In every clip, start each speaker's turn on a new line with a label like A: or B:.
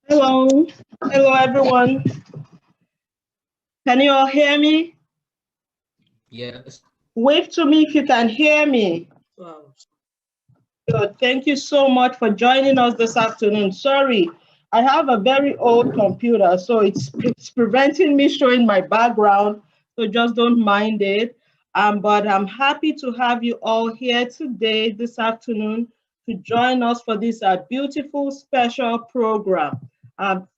A: Hello, hello everyone. Can you all hear me?
B: Yes.
A: Wave to me if you can hear me.
B: Wow.
A: Good. Thank you so much for joining us this afternoon. Sorry, I have a very old computer, so it's preventing me showing my background. So just don't mind it. But I'm happy to have you all here today, this afternoon, to join us for this beautiful special program.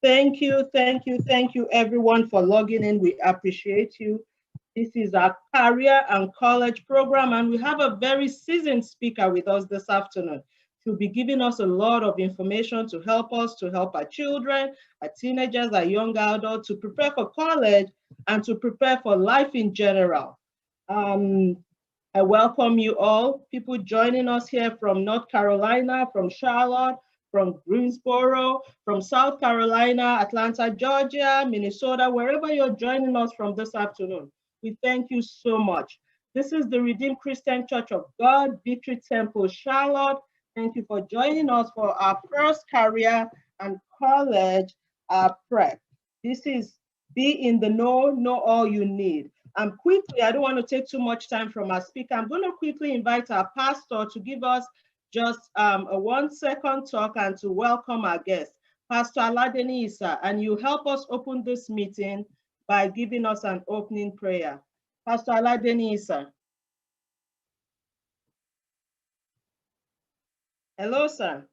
A: Thank you, everyone, for logging in. We appreciate you. This is our career and college program, and we have a very seasoned speaker with us this afternoon. She'll be giving us a lot of information to help us, to help our children, our teenagers, our young adults to prepare for college and to prepare for life in general. Um, I welcome you all, people joining us here from North Carolina, from Charlotte, from Greensboro, from South Carolina, Atlanta, Georgia, Minnesota, wherever you're joining us from this afternoon. We thank you so much. This is the Redeemed Christian Church of God, Victory Temple, Charlotte. Thank you for joining us for our first career and college prep. This is Be in the Know all you need. Quickly, I don't want to take too much time from our speaker. I'm going to quickly invite our pastor to give us just a 1-second talk and to welcome our guest, Pastor Aladeni Issa, and you help us open this meeting by giving us an opening prayer. Pastor Aladeni Issa. Hello, sir.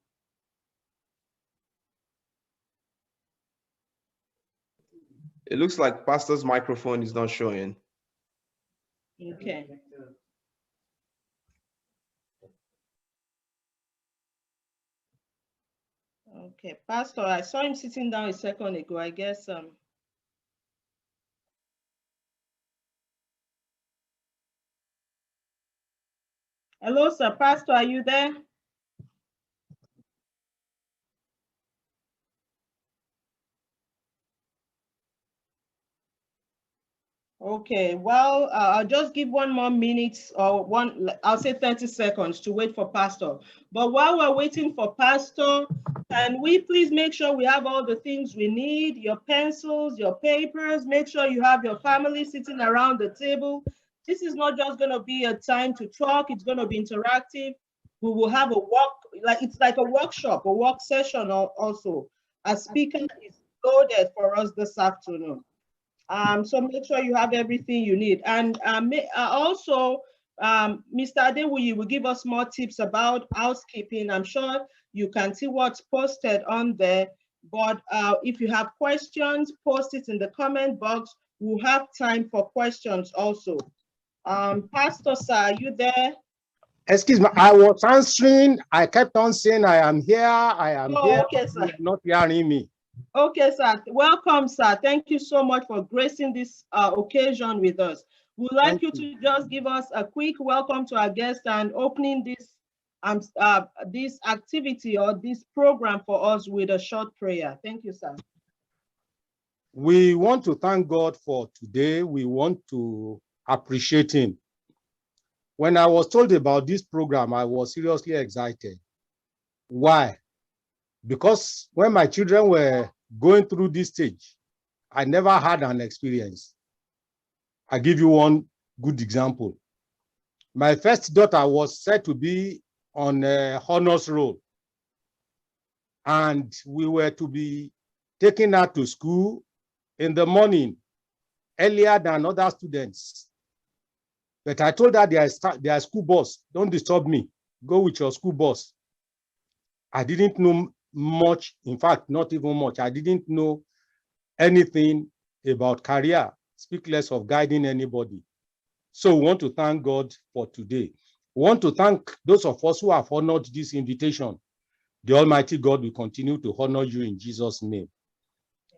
C: It looks like Pastor's microphone is not showing.
A: Okay. Okay, Pastor, I saw him sitting down a second ago. I guess Hello, sir. Pastor, are you there? Okay, well, I'll just give 1 more minute or I'll say 30 seconds to wait for Pastor. But while we're waiting for Pastor, can we please make sure we have all the things we need, your pencils, your papers, make sure you have your family sitting around the table. This is not just gonna be a time to talk, it's gonna be interactive. We will have it's like a workshop, a work session also. A speaker is loaded for us this afternoon. So make sure you have everything you need. And also, Mr. Adewuyi will give us more tips about housekeeping. I'm sure you can see what's posted on there. But if you have questions, post it in the comment box. We'll have time for questions also. Pastor, sir, are you there?
D: Excuse me, I was answering. I kept on saying, I am here, I am here.
A: Okay, sir.
D: You're not hearing me.
A: Okay, sir. Welcome, sir. Thank you so much for gracing this occasion with us. We'd like you to just give us a quick welcome to our guest and opening this activity or this program for us with a short prayer. Thank you, sir.
D: We want to thank God for today. We want to appreciate him. When I was told about this program, I was seriously excited. Why? Because when my children were going through this stage, I never had an experience. I give you one good example. My first daughter was said to be on a honors roll, and we were to be taking her to school in the morning earlier than other students. But I told her their school bus, don't disturb me, go with your school bus. I didn't know much, in fact, not even much. I didn't know anything about career, speak less of guiding anybody. So we want to thank God for today. We want to thank those of us who have honored this invitation. The Almighty God will continue to honor you in Jesus' name.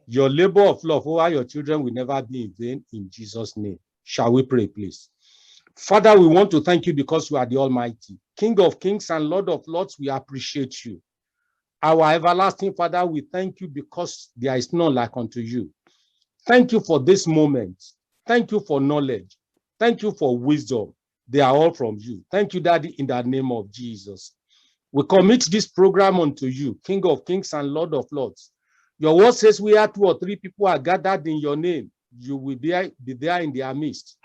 D: Your labor of love over your children will never be in vain in Jesus' name. Shall we pray, please? Father, we want to thank you because you are the Almighty. King of kings and Lord of lords, we appreciate you. Our everlasting Father, we thank you because there is none like unto you. Thank you for this moment. Thank you for knowledge. Thank you for wisdom. They are all from you. Thank you, Daddy, in the name of Jesus. We commit this program unto you, King of kings and Lord of lords. Your word says, where 2 or 3 people are gathered in your name, you will be there in their midst.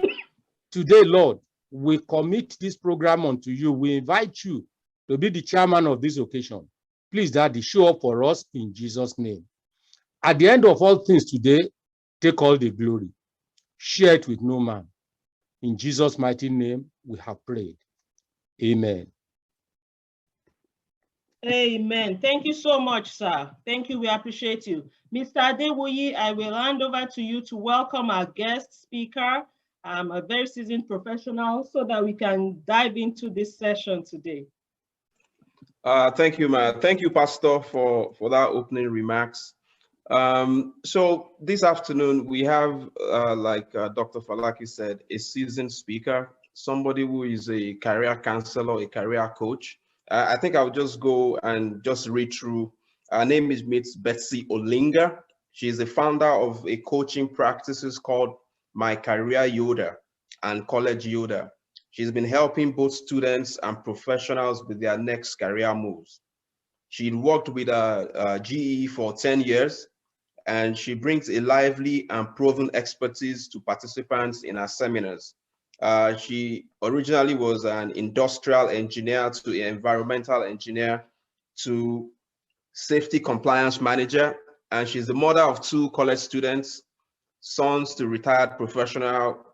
D: Today, Lord, we commit this program unto you. We invite you to be the chairman of this occasion. Please, Daddy, show up for us in Jesus' name. At the end of all things today, take all the glory. Share it with no man. In Jesus' mighty name, we have prayed. Amen.
A: Amen. Thank you so much, sir. Thank you. We appreciate you. Mr. Adewuyi, I will hand over to you to welcome our guest speaker, a very seasoned professional, so that we can dive into this session today.
C: Thank you, man. Thank you, Pastor, for that opening remarks. So this afternoon, we have, like Dr. Falaki said, a seasoned speaker, somebody who is a career counselor, a career coach. I think I'll just go and just read through. Her name is Miss Betsy Olinga. She is the founder of a coaching practices called My Career Yoda and College Yoda. She's been helping both students and professionals with their next career moves. She worked with GE for 10 years, and she brings a lively and proven expertise to participants in her seminars. She originally was an industrial engineer to an environmental engineer to safety compliance manager, and she's the mother of 2 college students, sons to retired professional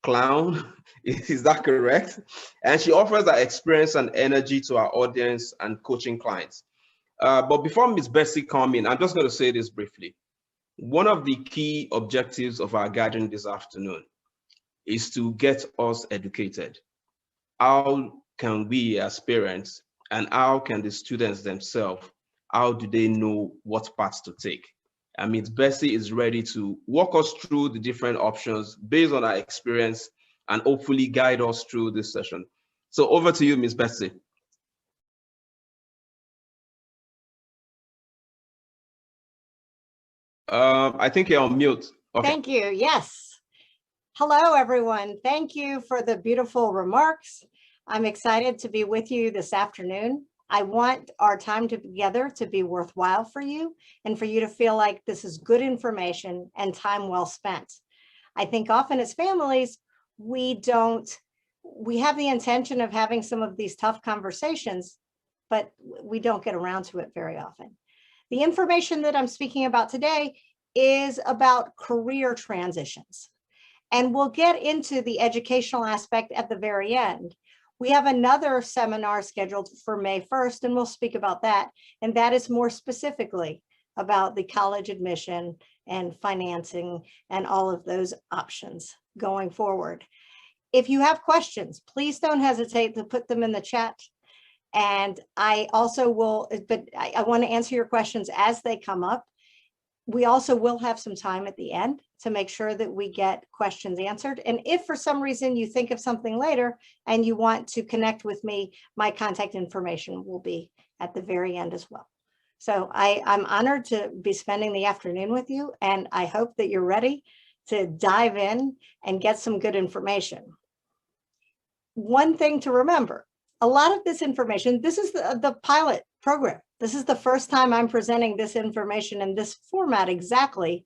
C: clown. Is that correct? And she offers her experience and energy to our audience and coaching clients. But before Ms. Bessie comes in, I'm just going to say this briefly. One of the key objectives of our gathering this afternoon is to get us educated. How can we as parents, and how can the students themselves, how do they know what paths to take? And Ms. Bessie is ready to walk us through the different options based on our experience and hopefully guide us through this session. So over to you, Ms. Bessie. I think you're on mute. Okay.
E: Thank you. Yes. Hello, everyone. Thank you for the beautiful remarks. I'm excited to be with you this afternoon. I want our time together to be worthwhile for you and for you to feel like this is good information and time well spent. I think often as families, we have the intention of having some of these tough conversations, but we don't get around to it very often. The information that I'm speaking about today is about career transitions. And we'll get into the educational aspect at the very end. We have another seminar scheduled for May 1st, and we'll speak about that. And that is more specifically about the college admission and financing and all of those options going forward. If you have questions, please don't hesitate to put them in the chat. And I also will, but I want to answer your questions as they come up. We also will have some time at the end to make sure that we get questions answered. And if for some reason you think of something later and you want to connect with me, my contact information will be at the very end as well. So I'm honored to be spending the afternoon with you, and I hope that you're ready to dive in and get some good information. One thing to remember, a lot of this information, this is the pilot program. This is the first time I'm presenting this information in this format exactly,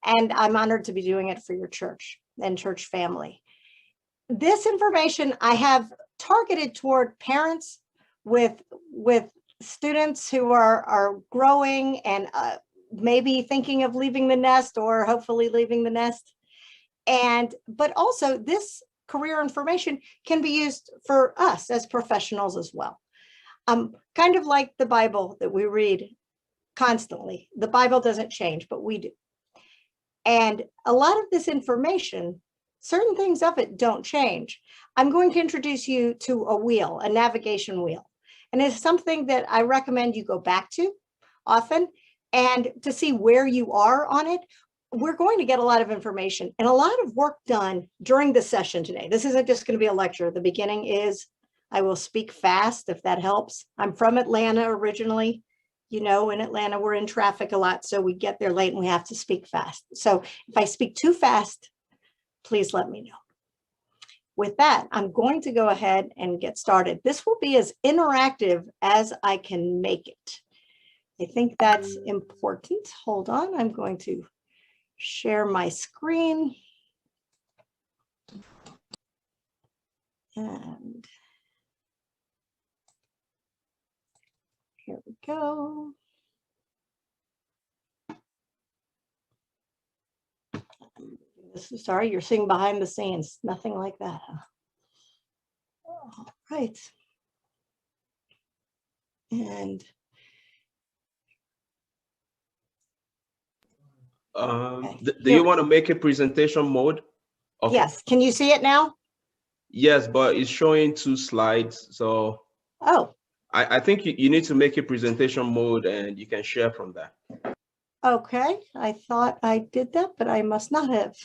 E: and I'm honored to be doing it for your church and church family. This information I have targeted toward parents with students who are growing and maybe thinking of leaving the nest or hopefully leaving the nest. But also this career information can be used for us as professionals as well. Kind of like the Bible that we read constantly. The Bible doesn't change, but we do. And a lot of this information, certain things of it don't change. I'm going to introduce you to a wheel, a navigation wheel. And it's something that I recommend you go back to often and to see where you are on it. We're going to get a lot of information and a lot of work done during the session today. This isn't just going to be a lecture. The beginning is, I will speak fast if that helps. I'm from Atlanta originally. You know, in Atlanta, we're in traffic a lot, so we get there late and we have to speak fast. So if I speak too fast, please let me know. With that, I'm going to go ahead and get started. This will be as interactive as I can make it. I think that's important. Hold on, I'm going to share my screen. And here we go. Sorry, you're seeing behind the scenes, nothing like that, huh? All right. And
C: do you want to make a presentation mode? Okay.
E: Yes, can you see it now?
C: Yes, but it's showing 2 slides. So I think you need to make a presentation mode and you can share from there.
E: Okay, I thought I did that, but I must not have.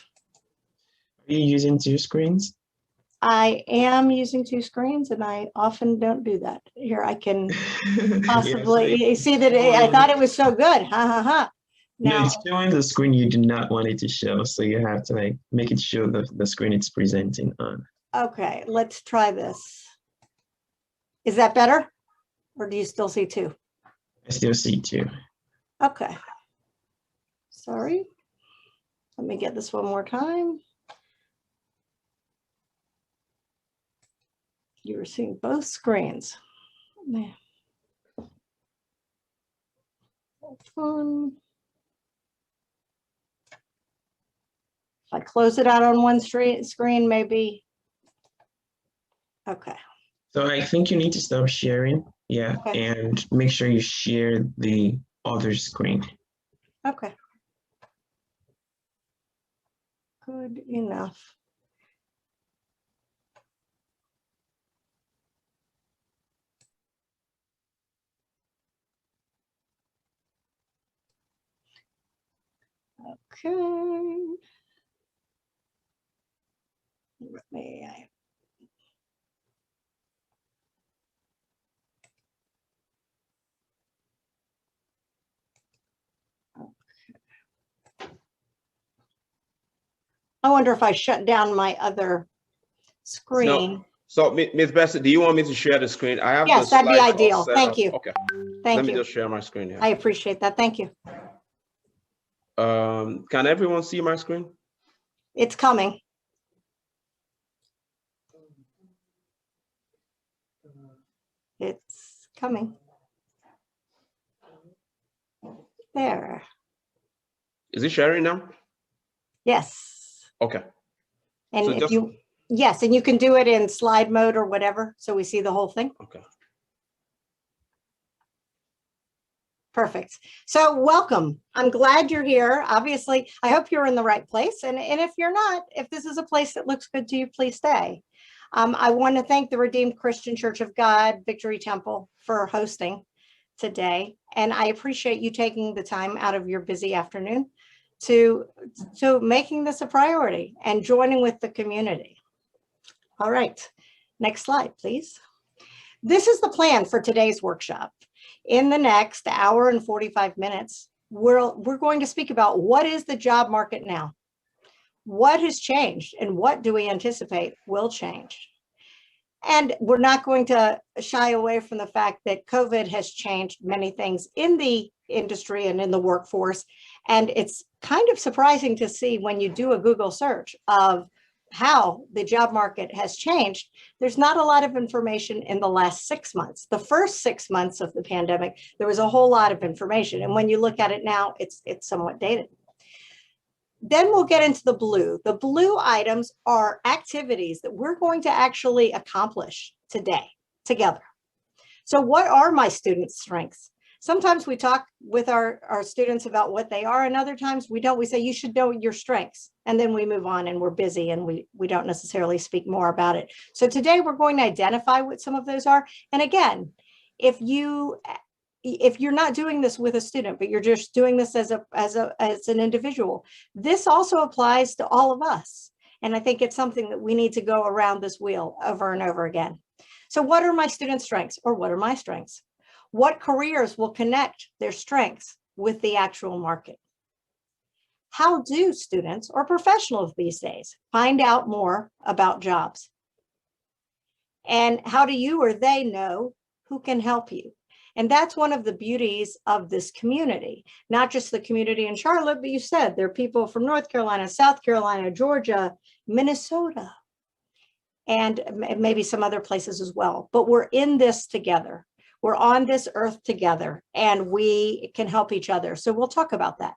F: Are you using 2 screens?
E: I am using 2 screens and I often don't do that. Here, I can possibly you see that I thought it was so good. Ha ha ha.
F: No, it's showing the screen you do not want it to show. So you have to like make it show the screen it's presenting on.
E: Okay, let's try this. Is that better? Or do you still see 2?
F: I still see 2.
E: Okay. Sorry. Let me get this one more time. You were seeing both screens. Man. Fun. If I close it out on one screen, maybe. Okay.
F: So I think you need to stop sharing. Yeah. Okay. And make sure you share the other screen.
E: Okay. Good enough. Okay. Let me. I wonder if I shut down my other screen.
C: No. So, Ms. Bessie, do you want me to share the screen? I have.
E: Yes, that'd be ideal. Thank you.
C: Okay.
E: Thank you.
C: Let me just share my screen here.
E: I appreciate that. Thank you.
C: Can everyone see my screen?
E: It's coming. It's coming. There.
C: Is it sharing now?
E: Yes.
C: Okay.
E: And so if you, yes, and you can do it in slide mode or whatever, so we see the whole thing.
C: Okay.
E: Perfect. So welcome. I'm glad you're here. Obviously, I hope you're in the right place. And if you're not, if this is a place that looks good to you, please stay. I want to thank the Redeemed Christian Church of God, Victory Temple, for hosting today. And I appreciate you taking the time out of your busy afternoon to making this a priority and joining with the community. All right, next slide, please. This is the plan for today's workshop. In the next hour and 45 minutes, we're going to speak about what is the job market now, what has changed, and what do we anticipate will change. And we're not going to shy away from the fact that COVID has changed many things in the industry and in the workforce. And it's kind of surprising to see when you do a Google search of how the job market has changed. There's not a lot of information in the last 6 months. The first 6 months of the pandemic, there was a whole lot of information. And when you look at it now, it's somewhat dated. Then we'll get into the blue. The blue items are activities that we're going to actually accomplish today together. So what are my students' strengths? Sometimes we talk with our students about what they are, and other times we don't. We say, you should know your strengths, and then we move on and we're busy and we don't necessarily speak more about it. So today we're going to identify what some of those are. And again, if you're not doing this with a student, but you're just doing this as an individual, this also applies to all of us. And I think it's something that we need to go around this wheel over and over again. So what are my students' strengths, or what are my strengths? What careers will connect their strengths with the actual market? How do students or professionals these days find out more about jobs? And how do you or they know who can help you? And that's one of the beauties of this community, not just the community in Charlotte, but you said there are people from North Carolina, South Carolina, Georgia, Minnesota, and maybe some other places as well. But we're in this together. We're on this earth together, and we can help each other. So we'll talk about that.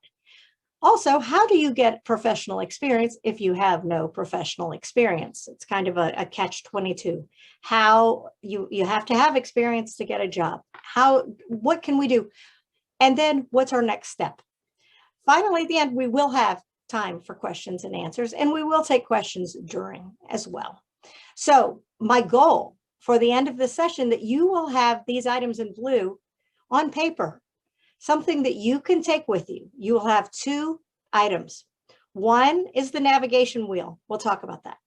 E: Also, how do you get professional experience if you have no professional experience? It's kind of a catch-22. How you have to have experience to get a job. What can we do? And then what's our next step? Finally, at the end, we will have time for questions and answers, and we will take questions during as well. So my goal for the end of the session, that you will have these items in blue on paper, something that you can take with you. You will have 2 items. One is the navigation wheel. We'll talk about that.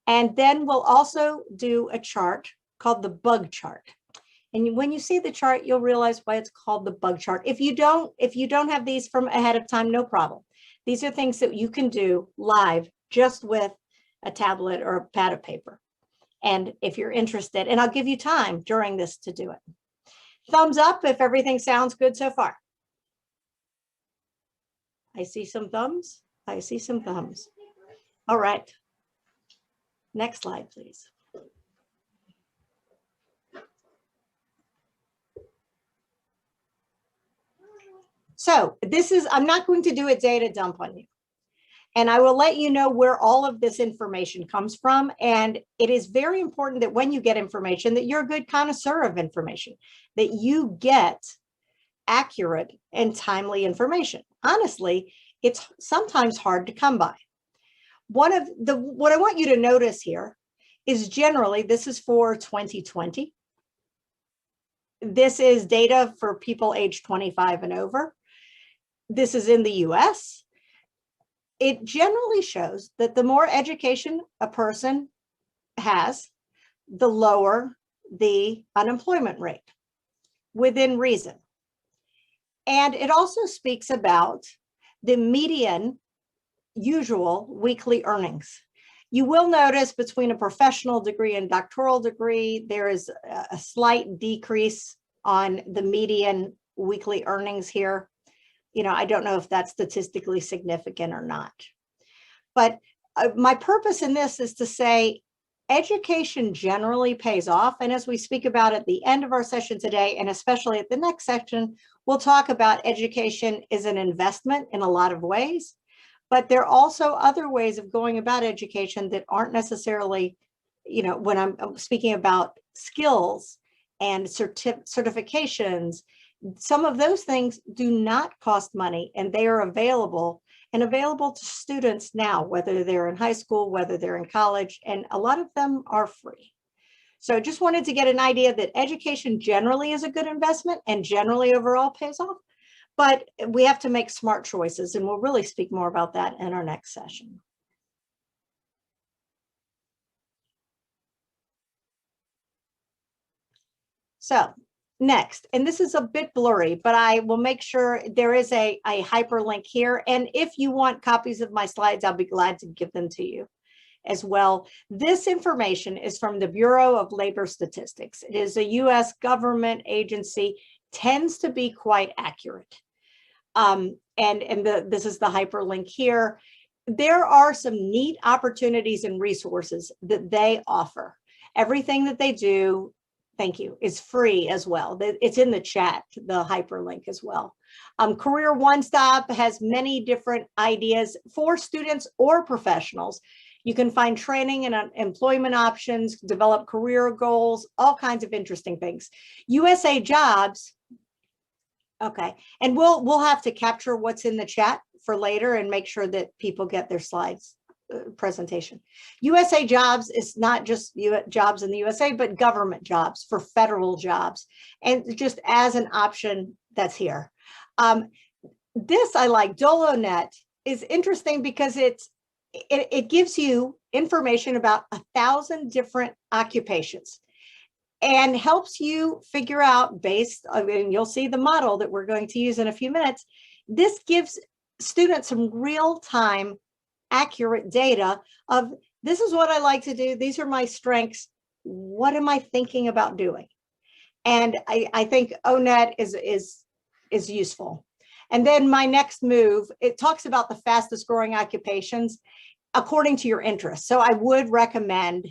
E: And then we'll also do a chart called the bug chart. And when you see the chart, you'll realize why it's called the bug chart. If you don't have these from ahead of time, no problem. These are things that you can do live just with a tablet or a pad of paper. And if you're interested, and I'll give you time during this to do it. Thumbs up if everything sounds good so far. I see some thumbs. I see some thumbs. All right. Next slide, please. So I'm not going to do a data dump on you. And I will let you know where all of this information comes from. And it is very important that when you get information, that you're a good connoisseur of information, that you get accurate and timely information. Honestly, it's sometimes hard to come by. What I want you to notice here is generally, this is for 2020. This is data for people aged 25 and over. This is in the US. It generally shows that the more education a person has, the lower the unemployment rate, within reason. And it also speaks about the median usual weekly earnings. You will notice between a professional degree and doctoral degree, there is a slight decrease on the median weekly earnings here. I don't know if that's statistically significant or not. But my purpose in this is to say education generally pays off. And as we speak about at the end of our session today, and especially at the next section, we'll talk about education is an investment in a lot of ways. But there are also other ways of going about education that aren't necessarily, when I'm speaking about skills and certifications, some of those things do not cost money, and they are available to students now, whether they're in high school, whether they're in college, and a lot of them are free. So I just wanted to get an idea that education generally is a good investment and generally overall pays off, but we have to make smart choices, and we'll really speak more about that in our next session. So next, and this is a bit blurry, but I will make sure there is a hyperlink here. And if you want copies of my slides, I'll be glad to give them to you as well. This information is from the Bureau of Labor Statistics. It is a US government agency, tends to be quite accurate. This is the hyperlink here. There are some neat opportunities and resources that they offer. Everything that they do, thank you, is free as well. It's in the chat, the hyperlink as well. Career One Stop has many different ideas for students or professionals. You can find training and employment options, develop career goals, all kinds of interesting things. USA Jobs, okay, and we'll have to capture what's in the chat for later and make sure that people get their slides presentation. USA Jobs is not just jobs in the USA, but government jobs for federal jobs, and just as an option that's here. This I like. DoloNet is interesting because it gives you information about 1,000 different occupations and helps you figure out based on, and you'll see the model that we're going to use in a few minutes. This gives students some real-time accurate data of, this is what I like to do. These are my strengths. What am I thinking about doing? And I think ONET is useful. And then my next move, it talks about the fastest growing occupations according to your interests. So I would recommend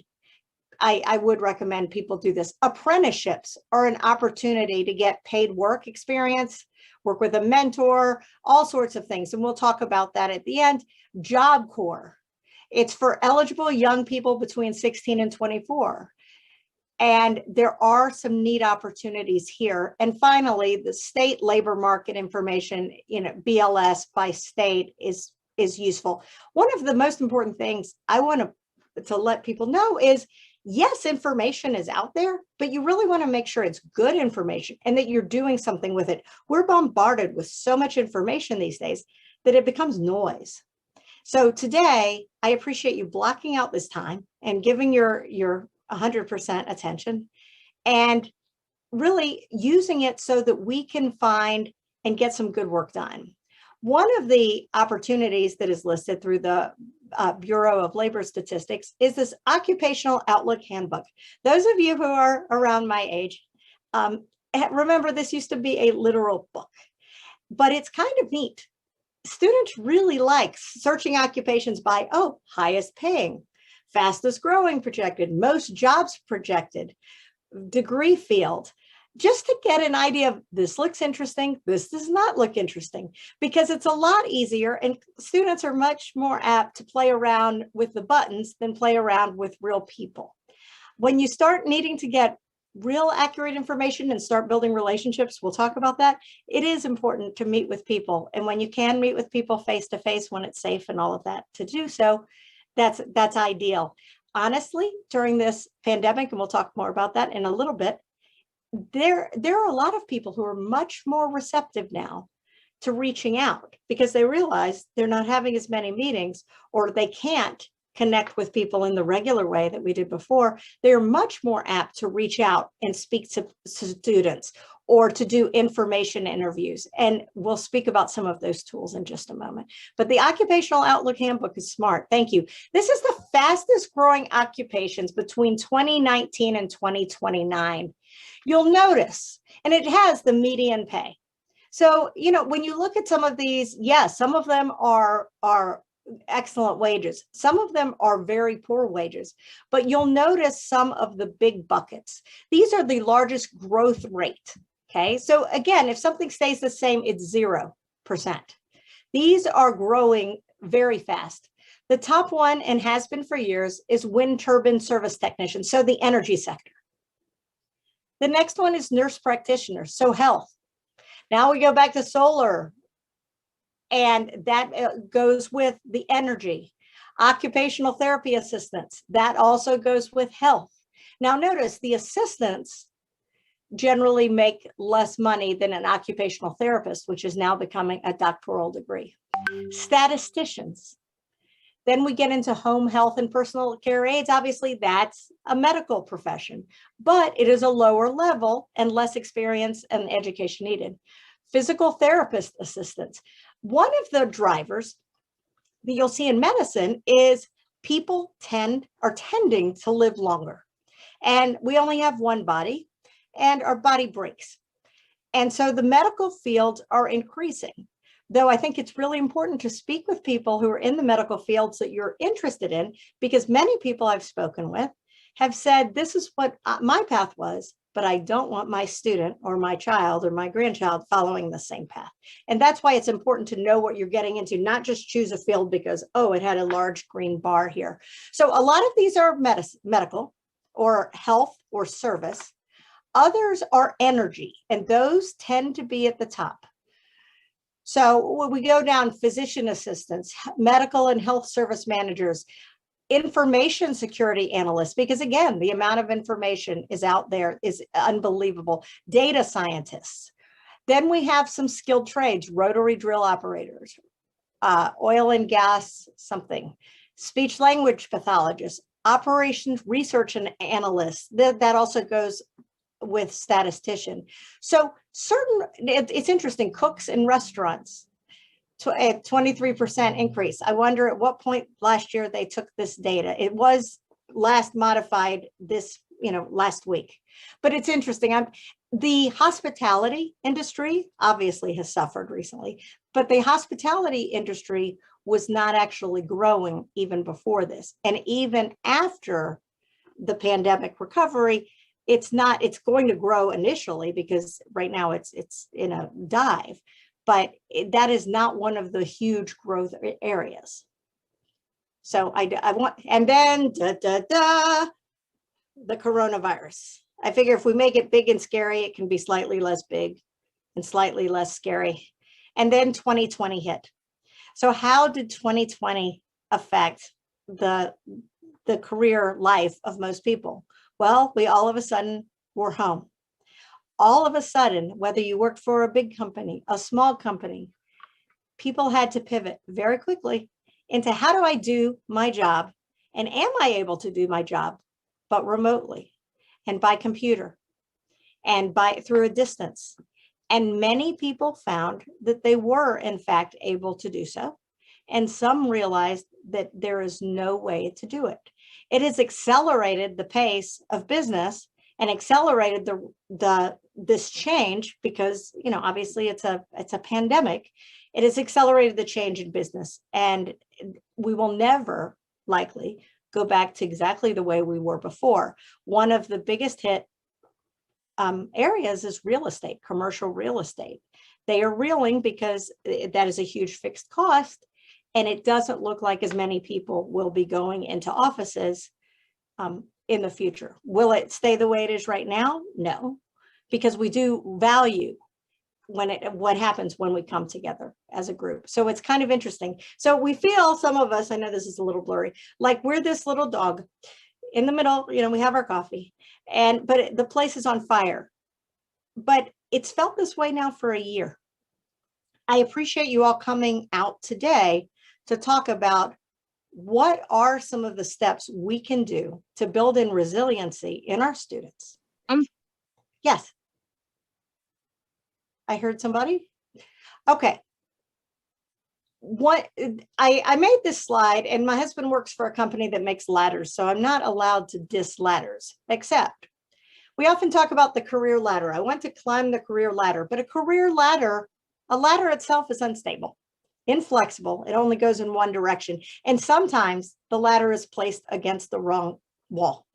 E: people do this. Apprenticeships are an opportunity to get paid work experience, work with a mentor, all sorts of things. And we'll talk about that at the end. Job Corps. It's for eligible young people between 16 and 24. And there are some neat opportunities here. And finally, the state labor market information, BLS by state is useful. One of the most important things I want to let people know is, yes, information is out there, but you really want to make sure it's good information and that you're doing something with it. We're bombarded with so much information these days that it becomes noise. So today, I appreciate you blocking out this time and giving your 100% attention and really using it so that we can find and get some good work done. One of the opportunities that is listed through the Bureau of Labor Statistics is this Occupational Outlook Handbook. Those of you who are around my age, remember this used to be a literal book, but it's kind of neat. Students really like searching occupations by, highest paying, fastest growing projected, most jobs projected, degree field, just to get an idea of this looks interesting, this does not look interesting, because it's a lot easier and students are much more apt to play around with the buttons than play around with real people. When you start needing to get real accurate information and start building relationships, we'll talk about that. It is important to meet with people. And when you can meet with people face to face, when it's safe and all of that to do so, that's ideal. Honestly, during this pandemic, and we'll talk more about that in a little bit, there are a lot of people who are much more receptive now to reaching out because they realize they're not having as many meetings or they can't connect with people in the regular way that we did before. They're much more apt to reach out and speak to students or to do information interviews. And we'll speak about some of those tools in just a moment. But the Occupational Outlook Handbook is smart. Thank you. This is the fastest growing occupations between 2019 and 2029. You'll notice, and it has the median pay. So, when you look at some of these, yes, some of them are excellent wages. Some of them are very poor wages, but you'll notice some of the big buckets. These are the largest growth rate. Okay. So again, if something stays the same, it's 0%. These are growing very fast. The top one, and has been for years, is wind turbine service technician. So the energy sector. The next one is nurse practitioner. So health. Now we go back to solar. And that goes with the energy. Occupational therapy assistants, that also goes with health. Now notice the assistants generally make less money than an occupational therapist, which is now becoming a doctoral degree. Statisticians. Then we get into home health and personal care aides. Obviously, that's a medical profession, but it is a lower level and less experience and education needed. Physical therapist assistants. One of the drivers that you'll see in medicine is people are tending to live longer. And we only have one body and our body breaks. And so the medical fields are increasing. Though I think it's really important to speak with people who are in the medical fields that you're interested in, because many people I've spoken with have said, this is what my path was, but I don't want my student or my child or my grandchild following the same path. And that's why it's important to know what you're getting into, not just choose a field because, it had a large green bar here. So a lot of these are medical or health or service. Others are energy, and those tend to be at the top. So when we go down, physician assistants, medical and health service managers, information security analysts, because again, the amount of information is out there is unbelievable. Data scientists. Then we have some skilled trades, rotary drill operators, oil and gas something, speech language pathologists, operations research and analysts. That also goes with statistician. So it's interesting, cooks in restaurants, a 23% increase. I wonder at what point last year they took this data. It was last modified this last week. But it's interesting. The hospitality industry obviously has suffered recently, but the hospitality industry was not actually growing even before this. And even after the pandemic recovery, it's going to grow initially because right now it's in a dive, but that is not one of the huge growth areas. So I want, and then the coronavirus. I figure if we make it big and scary, it can be slightly less big and slightly less scary. And then 2020 hit. So how did 2020 affect the career life of most people? Well, we all of a sudden were home. All of a sudden, whether you worked for a big company, a small company, people had to pivot very quickly into how do I do my job? And am I able to do my job, but remotely and by computer and through a distance? And many people found that they were in fact able to do so. And some realized that there is no way to do it. It has accelerated the pace of business and accelerated this change because, obviously it's a pandemic. It has accelerated the change in business, and we will never likely go back to exactly the way we were before. One of the biggest hit areas is real estate, commercial real estate. They are reeling because that is a huge fixed cost, and it doesn't look like as many people will be going into offices in the future. Will it stay the way it is right now? No, because we do value what happens when we come together as a group. So it's kind of interesting. So we feel, some of us, I know this is a little blurry, like we're this little dog in the middle, we have our coffee, but the place is on fire. But it's felt this way now for a year. I appreciate you all coming out today to talk about what are some of the steps we can do to build in resiliency in our students. Yes. I heard somebody. Okay. I made this slide, and my husband works for a company that makes ladders, so I'm not allowed to diss ladders, except we often talk about the career ladder. I want to climb the career ladder, but a ladder itself is unstable, inflexible. It only goes in one direction. And sometimes the ladder is placed against the wrong wall.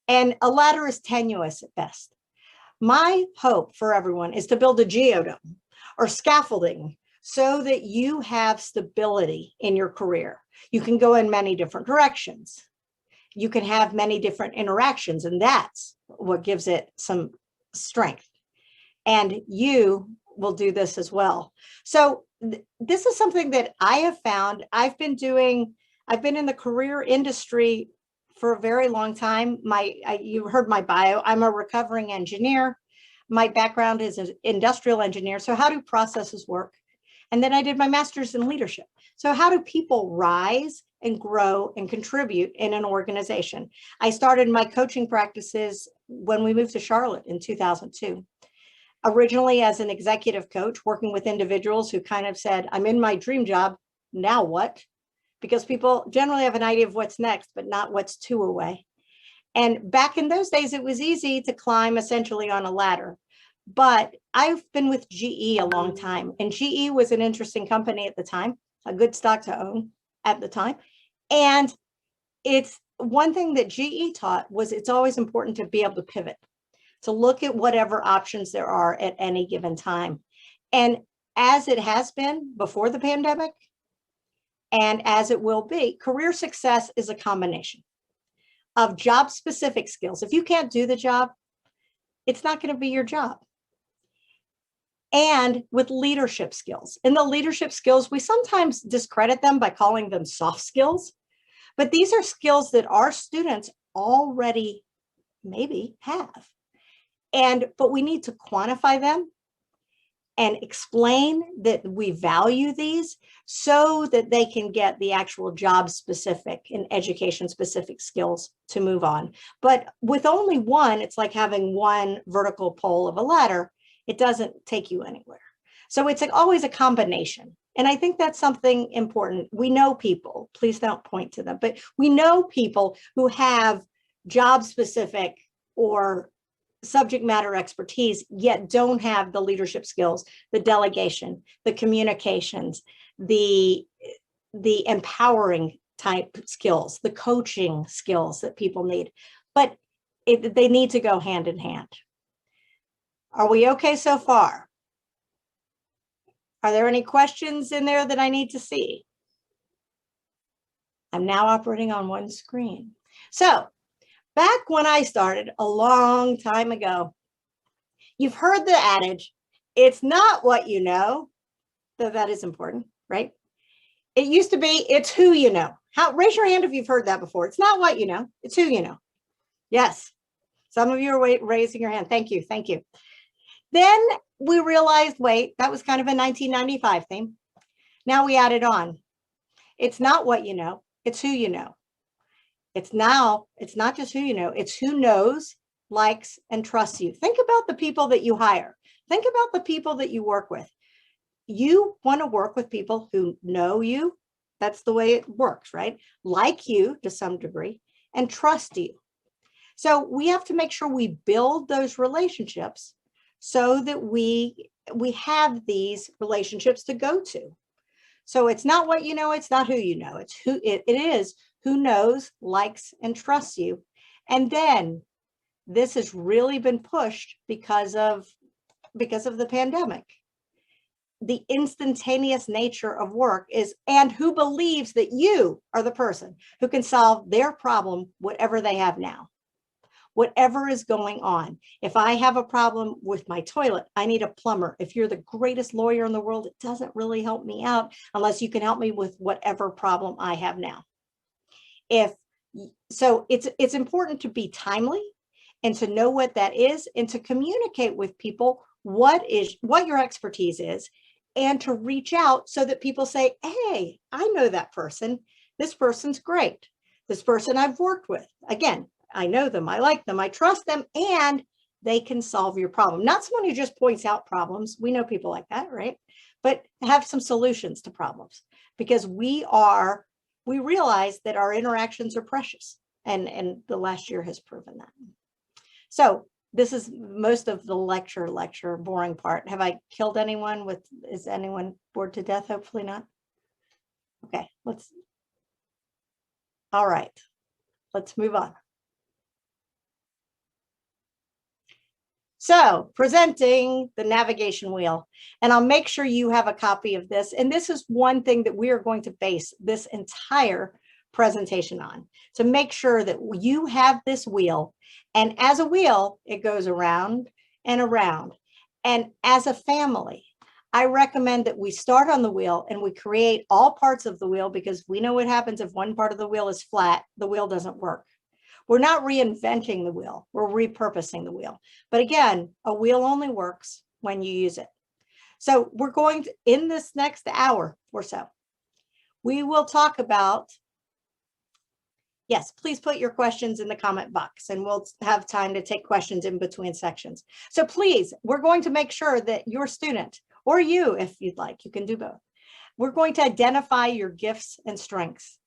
E: And a ladder is tenuous at best. My hope for everyone is to build a geodome or scaffolding so that you have stability in your career. You can go in many different directions. You can have many different interactions, and that's what gives it some strength. And you will do this as well. So this is something that I have found. I've been in the career industry for a very long time. You heard my bio. I'm a recovering engineer. My background is an industrial engineer. So how do processes work? And then I did my master's in leadership. So how do people rise and grow and contribute in an organization? I started my coaching practices when we moved to Charlotte in 2002. Originally as an executive coach, working with individuals who kind of said, I'm in my dream job, now what? Because people generally have an idea of what's next, but not what's two away. And back in those days, it was easy to climb essentially on a ladder. But I've been with GE a long time, and GE was an interesting company at the time, a good stock to own at the time. And it's one thing that GE taught was it's always important to be able to pivot, to look at whatever options there are at any given time. And as it has been before the pandemic, and as it will be, career success is a combination of job-specific skills. If you can't do the job, it's not going to be your job. And with leadership skills. And the leadership skills, we sometimes discredit them by calling them soft skills, but these are skills that our students already maybe have. But we need to quantify them and explain that we value these so that they can get the actual job specific and education specific skills to move on. But with only one, it's like having one vertical pole of a ladder. It doesn't take you anywhere. So it's always a combination. And I think that's something important. We know people, please don't point to them, but we know people who have job specific or subject matter expertise, yet don't have the leadership skills, the delegation, the communications, the empowering type skills, the coaching skills that people need. But they need to go hand in hand. Are we okay so far? Are there any questions in there that I need to see? I'm now operating on one screen. So back when I started a long time ago, you've heard the adage, it's not what you know, though that is important, right? It used to be, it's who you know. Raise your hand if you've heard that before. It's not what you know, it's who you know. Yes, some of you are raising your hand. Thank you, thank you. Then we realized, wait, that was kind of a 1995 theme. Now we added on. It's not what you know, it's who you know. It's not just who you know, it's who knows, likes, and trusts you. Think about the people that you hire. Think about the people that you work with. You want to work with people who know you. That's the way it works, right? Like you to some degree and trust you. So we have to make sure we build those relationships so that we have these relationships to go to. So it's not what you know, it's not who you know, it's who it is who knows, likes, and trusts you. And then this has really been pushed because of the pandemic. The instantaneous nature of work is, and who believes that you are the person who can solve their problem, whatever they have now, whatever is going on. If I have a problem with my toilet, I need a plumber. If you're the greatest lawyer in the world, it doesn't really help me out unless you can help me with whatever problem I have now. So it's important to be timely and to know what that is and to communicate with people what your expertise is, and to reach out so that people say, hey, I know that person. This person's great. This person I've worked with. Again, I know them, I like them, I trust them, and they can solve your problem. Not someone who just points out problems. We know people like that, right? But have some solutions to problems, because we realize that our interactions are precious, and the last year has proven that. So this is most of the lecture boring part. Have I killed anyone is anyone bored to death? Hopefully not. Okay, all right, let's move on. So presenting the navigation wheel, and I'll make sure you have a copy of this. And this is one thing that we are going to base this entire presentation on, to make sure that you have this wheel. And as a wheel, it goes around and around. And as a family, I recommend that we start on the wheel and we create all parts of the wheel, because we know what happens if one part of the wheel is flat, the wheel doesn't work. We're not reinventing the wheel, we're repurposing the wheel. But again, a wheel only works when you use it. So we're going to, in this next hour or so, we will talk about, yes, please put your questions in the comment box and we'll have time to take questions in between sections. So please, we're going to make sure that your student, or you, if you'd like, you can do both. We're going to identify your gifts and strengths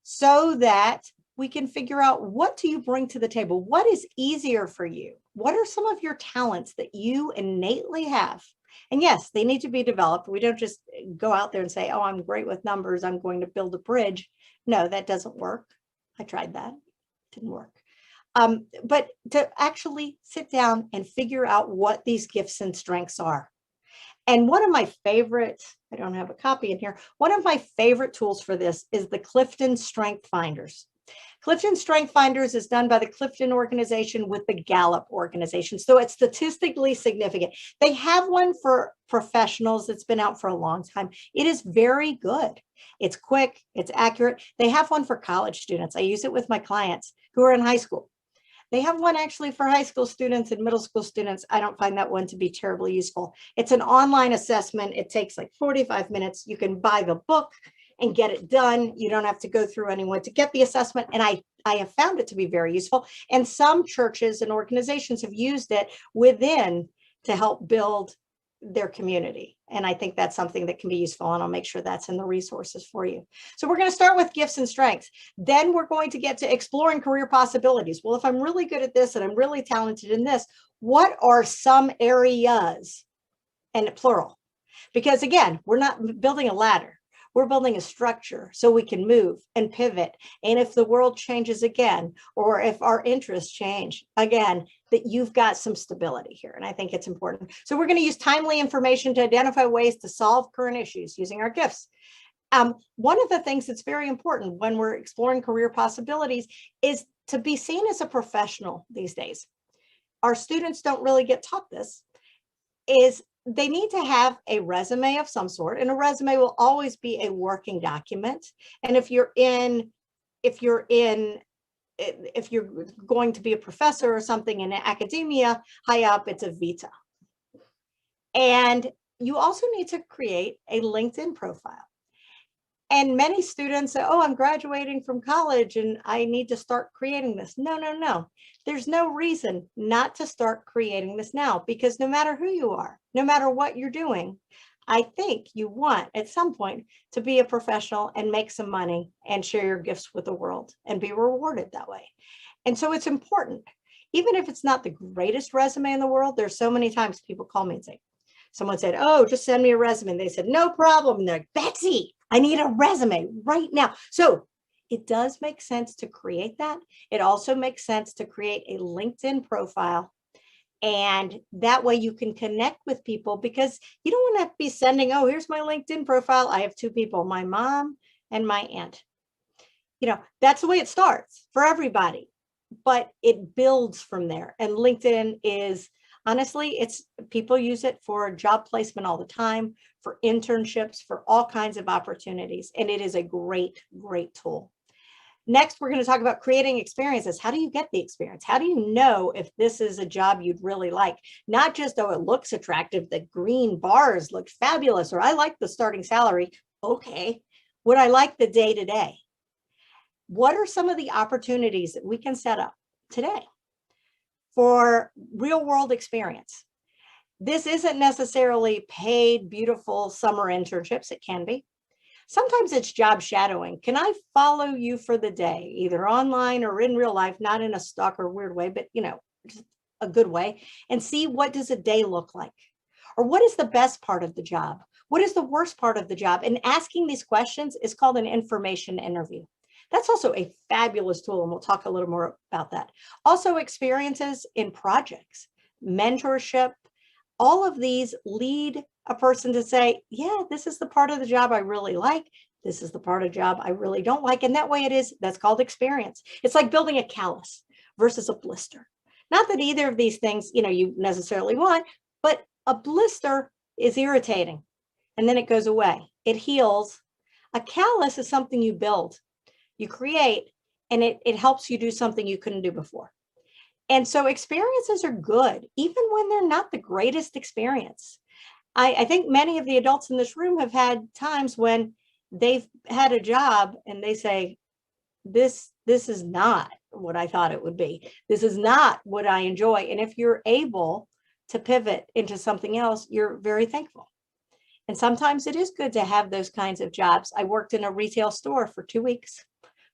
E: so that we can figure out, what do you bring to the table? What is easier for you? What are some of your talents that you innately have? And yes, they need to be developed. We don't just go out there and say, oh, I'm great with numbers, I'm going to build a bridge. No, that doesn't work. I tried that, didn't work. But to actually sit down and figure out what these gifts and strengths are. And one of my favorite, I don't have a copy in here, one of my favorite tools for this is the Clifton Strength Finders. Clifton Strength Finders is done by the Clifton organization with the Gallup organization. So it's statistically significant. They have one for professionals that's been out for a long time. It is very good. It's quick, it's accurate. They have one for college students. I use it with my clients who are in high school. They have one actually for high school students and middle school students. I don't find that one to be terribly useful. It's an online assessment. It takes like 45 minutes. You can buy the book and get it done. You don't have to go through anyone to get the assessment. And I have found it to be very useful. And some churches and organizations have used it within to help build their community. And I think that's something that can be useful, and I'll make sure that's in the resources for you. So we're going to start with gifts and strengths. Then we're going to get to exploring career possibilities. Well, if I'm really good at this and I'm really talented in this, what are some areas, and plural? Because again, we're not building a ladder. We're building a structure so we can move and pivot. And if the world changes again, or if our interests change again, that you've got some stability here. And I think it's important. So we're going to use timely information to identify ways to solve current issues using our gifts. One of the things that's very important when we're exploring career possibilities is to be seen as a professional these days. Our students don't really get taught this, is they need to have a resume of some sort, and a resume will always be a working document. And if you're going to be a professor or something in academia, high up, it's a vita. And you also need to create a LinkedIn profile. And many students say, oh, I'm graduating from college and I need to start creating this. No, no, no. There's no reason not to start creating this now, because no matter who you are, no matter what you're doing, I think you want at some point to be a professional and make some money and share your gifts with the world and be rewarded that way. And so it's important, even if it's not the greatest resume in the world. There's so many times people call me and say, someone said, oh, just send me a resume. And they said, no problem. And they're like, Betsy, I need a resume right now. So it does make sense to create that. It also makes sense to create a LinkedIn profile. And that way you can connect with people, because you don't want to be sending, oh, here's my LinkedIn profile. I have two people, my mom and my aunt. You know, that's the way it starts for everybody, but it builds from there. And LinkedIn is, honestly, people use it for job placement all the time, for internships, for all kinds of opportunities. And it is a great, great tool. Next, we're going to talk about creating experiences. How do you get the experience? How do you know if this is a job you'd really like? Not just, oh, it looks attractive, the green bars look fabulous, or I like the starting salary. Okay, would I like the day-to-day? What are some of the opportunities that we can set up today for real-world experience? This isn't necessarily paid, beautiful summer internships. It can be. Sometimes it's job shadowing. Can I follow you for the day, either online or in real life, not in a stalker weird way, but just a good way, and see what does a day look like? Or what is the best part of the job? What is the worst part of the job? And asking these questions is called an information interview. That's also a fabulous tool, and we'll talk a little more about that. Also, experiences in projects, mentorship, all of these lead a person to say, yeah, this is the part of the job I really like. This is the part of the job I really don't like. And that way it is, that's called experience. It's like building a callus versus a blister. Not that either of these things, you necessarily want, but a blister is irritating and then it goes away. It heals. A callus is something you build, you create, and it helps you do something you couldn't do before. And so experiences are good, even when they're not the greatest experience. I think many of the adults in this room have had times when they've had a job and they say, this is not what I thought it would be. This is not what I enjoy. And if you're able to pivot into something else, you're very thankful. And sometimes it is good to have those kinds of jobs. I worked in a retail store for 2 weeks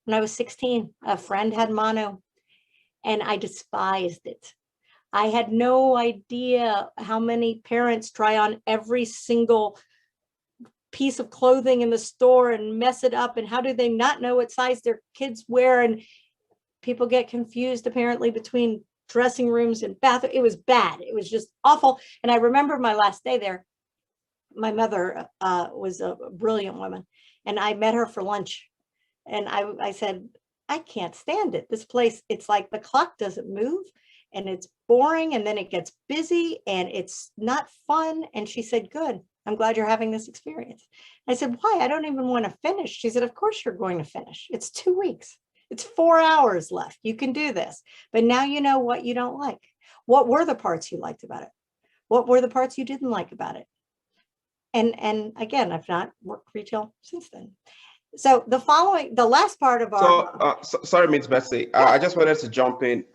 E: when I was 16. A friend had mono, and I despised it. I had no idea how many parents try on every single piece of clothing in the store and mess it up. And how do they not know what size their kids wear? And people get confused apparently between dressing rooms and bathrooms. It was bad. It was just awful. And I remember my last day there, my mother was a brilliant woman, and I met her for lunch. And I said, I can't stand it. This place, it's like the clock doesn't move and it's boring, and then it gets busy and it's not fun. And she said, good, I'm glad you're having this experience. I said, why? I don't even want to finish. She said, of course you're going to finish. It's 2 weeks. It's 4 hours left. You can do this. But now you know what you don't like. What were the parts you liked about it? What were the parts you didn't like about it? And again, I've not worked retail since then. So the last part of our—
C: sorry, Ms. Betsy, I just wanted to jump in.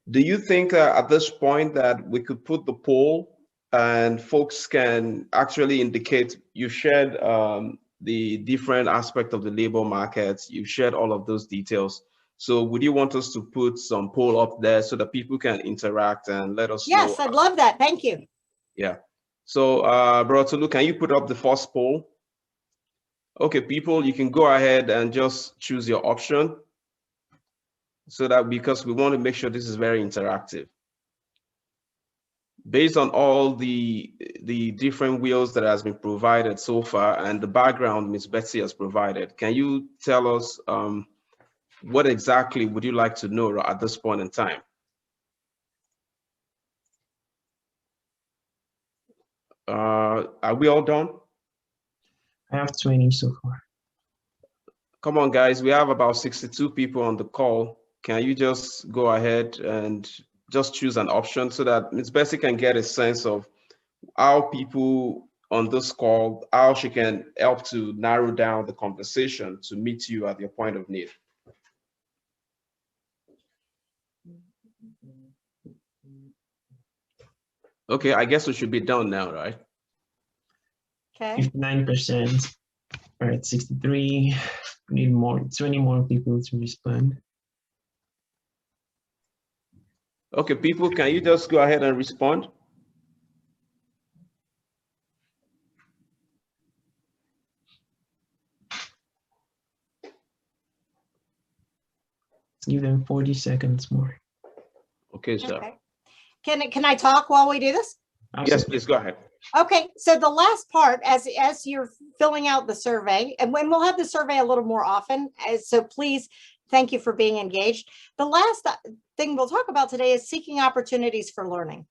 C: Do you think at this point that we could put the poll and folks can actually indicate. You shared the different aspect of the labor market. You've shared all of those details. So would you want us to put some poll up there so that people can interact and let us know?
E: Yes, I'd love that. Thank you.
C: Yeah. So, Bro Tolu, can you put up the first poll? Okay, people, you can go ahead and just choose your option so that, because we want to make sure this is very interactive. Based on all the different wheels that has been provided so far and the background Ms. Betsy has provided, can you tell us what exactly would you like to know at this point in time? Are we all done?
F: I have 20 so far.
C: Come on, guys, we have about 62 people on the call. Can you just go ahead and just choose an option so that Ms. Betsy can get a sense of how people on this call, how she can help to narrow down the conversation to meet you at your point of need. Okay, I guess we should be done now, right?
E: Okay.
F: 59%. All right, 63. We need more, 20 more people to respond.
C: Okay, people, can you just go ahead and respond?
F: Let's give them 40 seconds more.
C: Okay, sir.
E: Okay. Can I talk while we do this?
C: Yes, please go ahead.
E: Okay, so the last part, as you're filling out the survey, and when we'll have the survey a little more often, so please, thank you for being engaged. The last thing we'll talk about today is seeking opportunities for learning.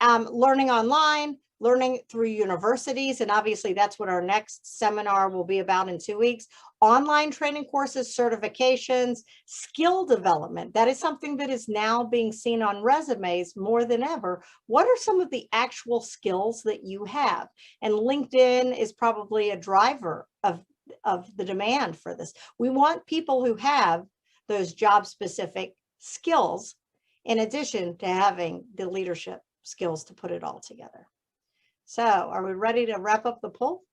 E: Learning online, learning through universities, and obviously that's what our next seminar will be about in 2 weeks. Online training courses, certifications, skill development. That is something that is now being seen on resumes more than ever. What are some of the actual skills that you have? And LinkedIn is probably a driver of the demand for this. We want people who have those job-specific skills in addition to having the leadership skills to put it all together. So are we ready to wrap up the poll?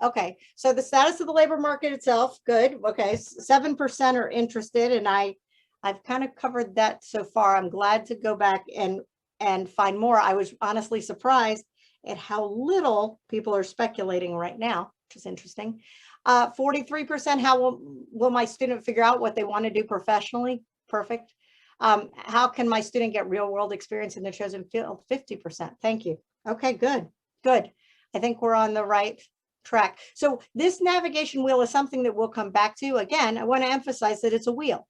E: Okay. So the status of the labor market itself, good. Okay, 7% are interested, and I've kind of covered that so far. I'm glad to go back and find more. I was honestly surprised at how little people are speculating right now, which is interesting. 43%, how will my student figure out what they want to do professionally? Perfect. How can my student get real world experience in their chosen field? 50%. Thank you. Okay, good. I think we're on the right track. So this navigation wheel is something that we'll come back to. Again, I want to emphasize that it's a wheel.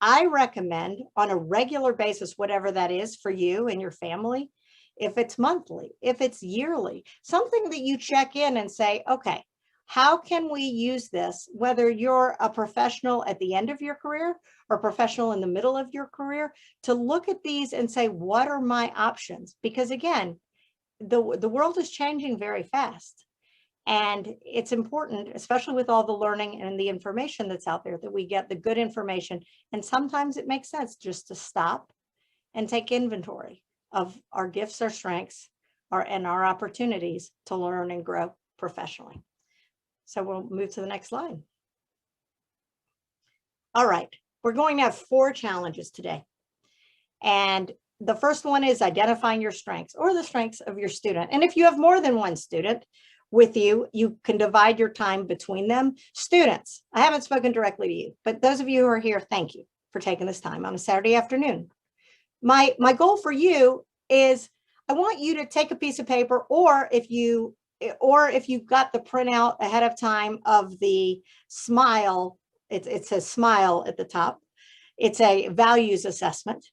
E: I recommend on a regular basis, whatever that is for you and your family, if it's monthly, if it's yearly, something that you check in and say, okay, how can we use this, whether you're a professional at the end of your career or a professional in the middle of your career, to look at these and say, what are my options? Because again, the world is changing very fast. And it's important, especially with all the learning and the information that's out there, that we get the good information. And sometimes it makes sense just to stop and take inventory of our gifts, our strengths, and our opportunities to learn and grow professionally. So we'll move to the next slide. All right, we're going to have 4 challenges today. And the first one is identifying your strengths or the strengths of your student. And if you have more than one student with you, you can divide your time between them. Students, I haven't spoken directly to you, but those of you who are here, thank you for taking this time on a Saturday afternoon. My goal for you is I want you to take a piece of paper, or if you got the printout ahead of time of the SMILE, it says SMILE at the top. It's a values assessment.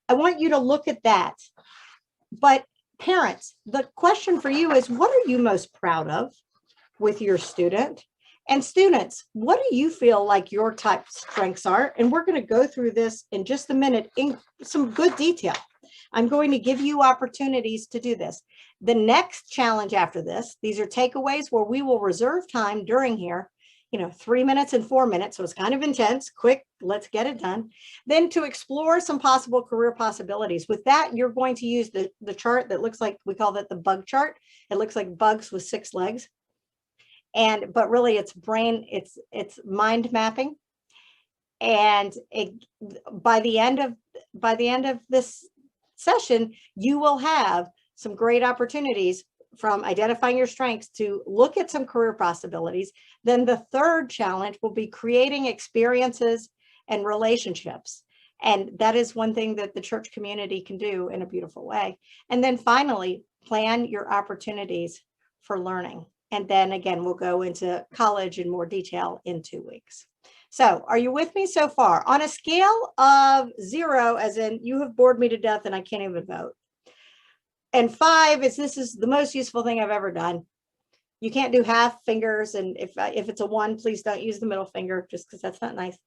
E: I want you to look at that. But parents, the question for you is, what are you most proud of with your student? And students, what do you feel like your type strengths are? And we're going to go through this in just a minute in some good detail. I'm going to give you opportunities to do this. The next challenge after this, these are takeaways where we will reserve time during here 3 minutes and 4 minutes. So it's kind of intense, quick, let's get it done. Then to explore some possible career possibilities. With that, you're going to use the chart that looks like, we call that the bug chart. It looks like bugs with 6 legs. But really it's it's mind mapping. And by the end of this session, you will have some great opportunities from identifying your strengths to look at some career possibilities. Then the third challenge will be creating experiences and relationships. And that is one thing that the church community can do in a beautiful way. And then finally, plan your opportunities for learning. And then again, we'll go into college in more detail in 2 weeks. So are you with me so far? On a scale of 0, as in you have bored me to death and I can't even vote, and 5 is this is the most useful thing I've ever done. You can't do half fingers. And if it's a 1, please don't use the middle finger, just because that's not nice.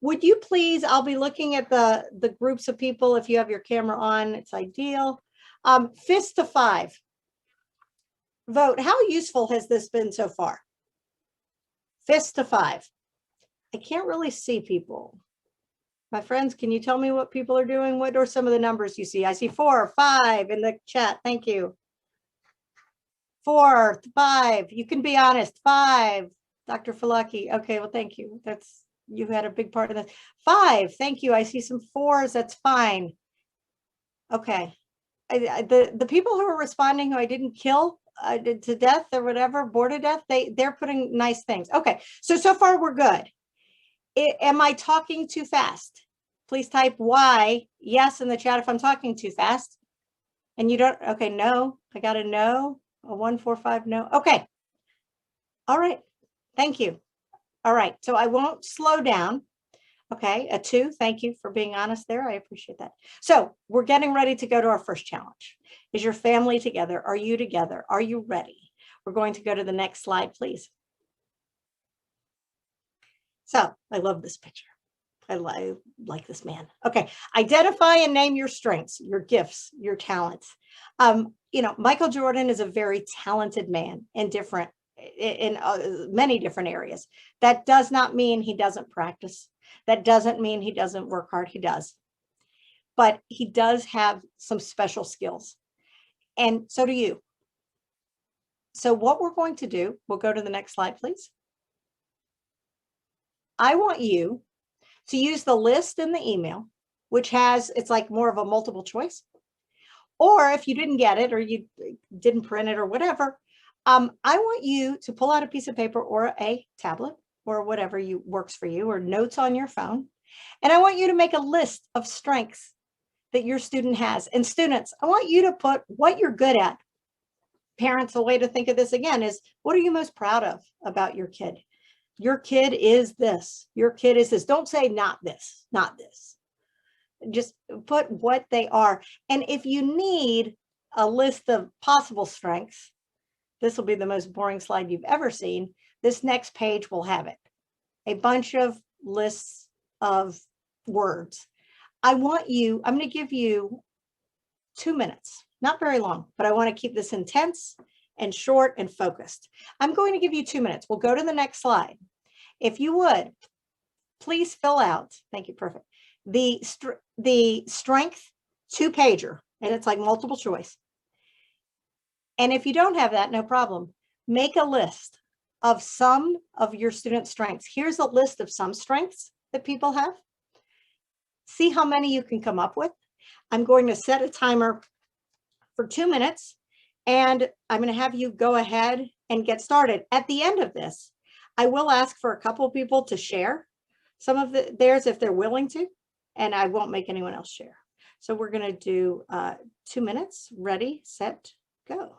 E: Would you please, I'll be looking at the groups of people. If you have your camera on, it's ideal. Fist to 5. Vote. How useful has this been so far? Fist to 5. I can't really see people. My friends, can you tell me what people are doing? What are some of the numbers you see? I see 4, 5 in the chat. Thank you. 4, 5. You can be honest. 5. Dr. Falaki. Okay, well, thank you. You've had a big part of this. 5. Thank you. I see some 4s. That's fine. Okay. The people who are responding who I didn't kill to death or whatever, bored to death, they're putting nice things. Okay. So far we're good. Am I talking too fast? Please type Y, yes, in the chat if I'm talking too fast. And you don't, okay, no, I got a no, a 1, 4, 5, no. Okay. All right. Thank you. All right. So I won't slow down. Okay. A 2. Thank you for being honest there. I appreciate that. So we're getting ready to go to our first challenge. Is your family together? Are you together? Are you ready? We're going to go to the next slide, please. So I love this picture. I like this man. Okay. Identify and name your strengths, your gifts, your talents. Michael Jordan is a very talented man in many different areas. That does not mean he doesn't practice. That doesn't mean he doesn't work hard. He does. But he does have some special skills. And so do you. So what we're going to do, we'll go to the next slide, please. I want you to use the list in the email, which it's like more of a multiple choice. Or if you didn't get it or you didn't print it or whatever, I want you to pull out a piece of paper or a tablet or whatever works for you, or notes on your phone. And I want you to make a list of strengths that your student has. And students, I want you to put what you're good at. Parents, a way to think of this again is, what are you most proud of about your kid? Your kid is this. Your kid is this. Don't say not this, not this. Just put what they are. And if you need a list of possible strengths, this will be the most boring slide you've ever seen. This next page will have it. A bunch of lists of words. I'm going to give you 2 minutes, not very long, but I want to keep this intense and short and focused. I'm going to give you 2 minutes. We'll go to the next slide. If you would, please fill out, thank you, perfect, the strength 2-pager, and it's like multiple choice. And if you don't have that, no problem. Make a list of some of your student strengths. Here's a list of some strengths that people have. See how many you can come up with. I'm going to set a timer for 2 minutes, and I'm going to have you go ahead and get started. At the end of this, I will ask for a couple people to share some of theirs if they're willing to, and I won't make anyone else share. So we're going to do 2 minutes. Ready, set, go.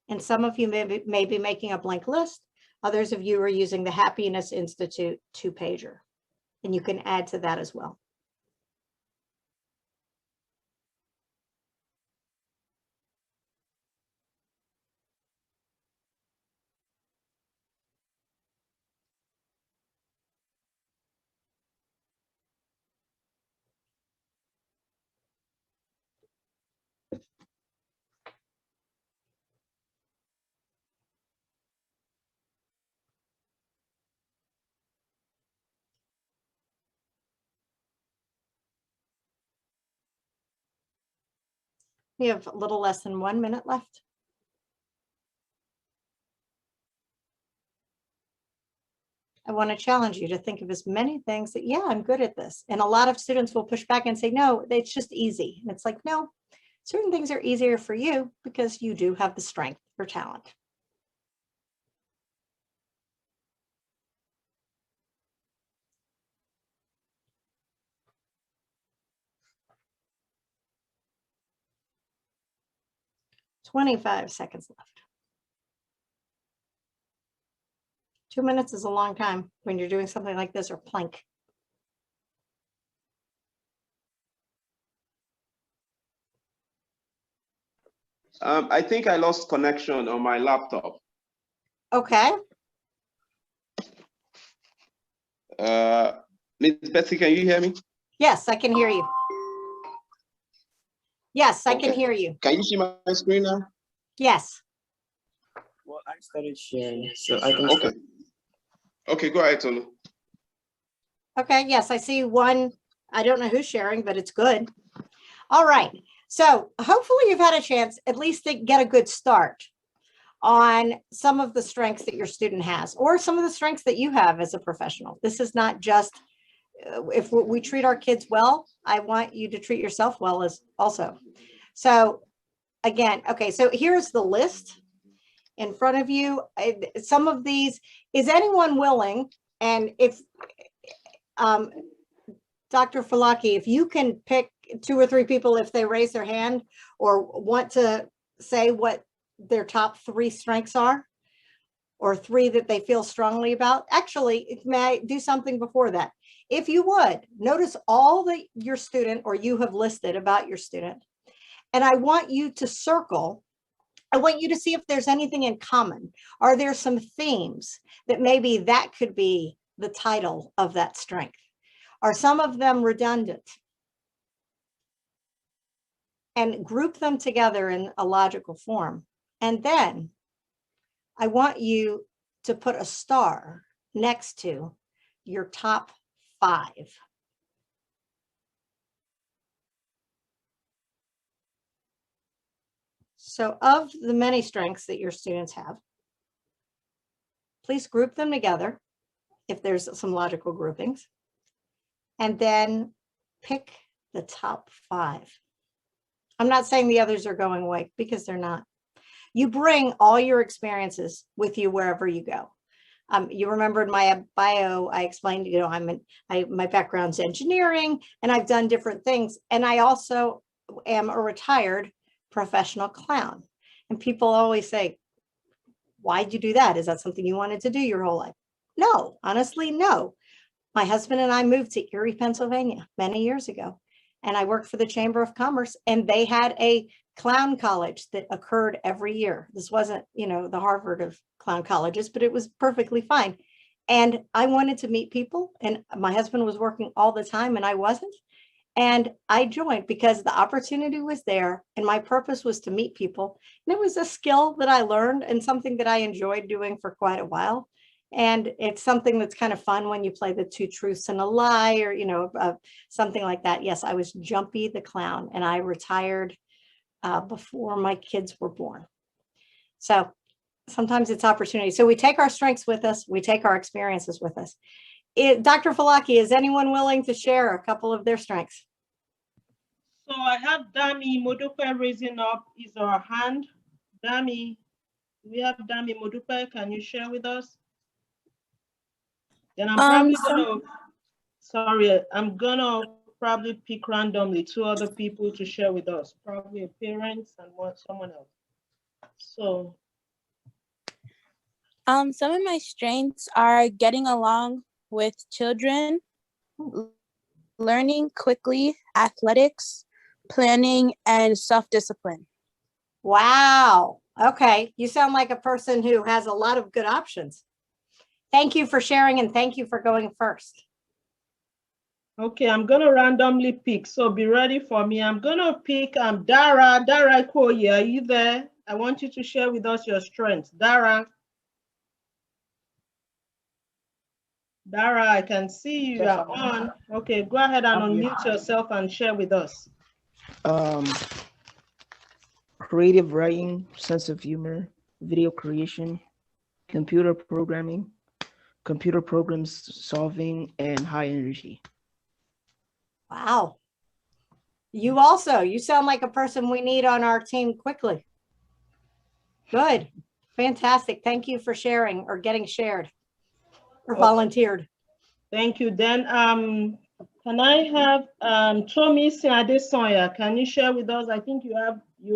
E: And some of you may be making a blank list. Others of you are using the Happiness Institute 2-pager, and you can add to that as well. We have a little less than 1 minute left. I want to challenge you to think of as many things that, yeah, I'm good at this. And a lot of students will push back and say, no, it's just easy. And it's like, no, certain things are easier for you because you do have the strength or talent. "25 seconds left." 2 minutes is a long time when you're doing something like this or plank.
C: I think I lost connection on my laptop.
E: Okay.
C: Miss Betsy, can you hear me?
E: Yes, I can hear you. Yes, I can
C: Okay.
E: hear you.
C: Can you see my screen now?
E: Yes.
F: Well, I started sharing, so I can
C: Okay.
F: start.
C: Okay, go ahead, Tolu.
E: Okay, yes, I see one. I don't know who's sharing, but it's good. All right. So hopefully you've had a chance at least to get a good start on some of the strengths that your student has or some of the strengths that you have as a professional. This is not just if we treat our kids well, I want you to treat yourself well as also. So again, okay, so here's the list in front of you. Some of these, is anyone willing? And if Dr. Falaki, if you can pick 2 or 3 people, if they raise their hand or want to say what their top 3 strengths are, or 3 that they feel strongly about. Actually, may I do something before that? If you would, notice all that your student or you have listed about your student. And I want you to circle. I want you to see if there's anything in common. Are there some themes that maybe that could be the title of that strength? Are some of them redundant? And group them together in a logical form. And then I want you to put a star next to your top 5. So of the many strengths that your students have, please group them together if there's some logical groupings, and then pick the top 5. I'm not saying the others are going away because they're not. You bring all your experiences with you wherever you go. You remember in my bio, I explained, you know, my background's engineering and I've done different things. And I also am a retired professional clown. And people always say, why'd you do that? Is that something you wanted to do your whole life? No, honestly, no. My husband and I moved to Erie, Pennsylvania many years ago. And I worked for the Chamber of Commerce, and they had a clown college that occurred every year. This wasn't, you know, the Harvard of clown colleges, but it was perfectly fine. And I wanted to meet people, and my husband was working all the time and I wasn't. And I joined because the opportunity was there and my purpose was to meet people. And it was a skill that I learned and something that I enjoyed doing for quite a while. And it's something that's kind of fun when you play the 2 truths and a lie, or, you know, something like that. Yes, I was Jumpy the clown, and I retired before my kids were born. So sometimes it's opportunity. So we take our strengths with us. We take our experiences with us. Dr. Falaki, is anyone willing to share a couple of their strengths?
A: So I have Dami Modupe raising up his or her hand. Dami, we have Dami Modupe. Can you share with us? Then I'm probably pick randomly 2 other people to share with us, probably a parent and someone else. So
G: some of my strengths are getting along with children, learning quickly, athletics, planning, and self-discipline.
E: Wow. Okay. You sound like a person who has a lot of good options. Thank you for sharing, and thank you for going first.
A: Okay, I'm going to randomly pick. So be ready for me. I'm going to pick Dara. Dara Koye, are you there? I want you to share with us your strengths. Dara. Dara, I can see you are on. Okay, go ahead and unmute yourself and share with us.
H: creative writing, sense of humor, video creation, computer programming, computer programs solving, and high energy.
E: Wow. You sound like a person we need on our team quickly. Good. Fantastic. Thank you for sharing or getting shared or volunteered.
A: Thank you. Then can I have Tomisin Adesanya? Can you share with us? I think you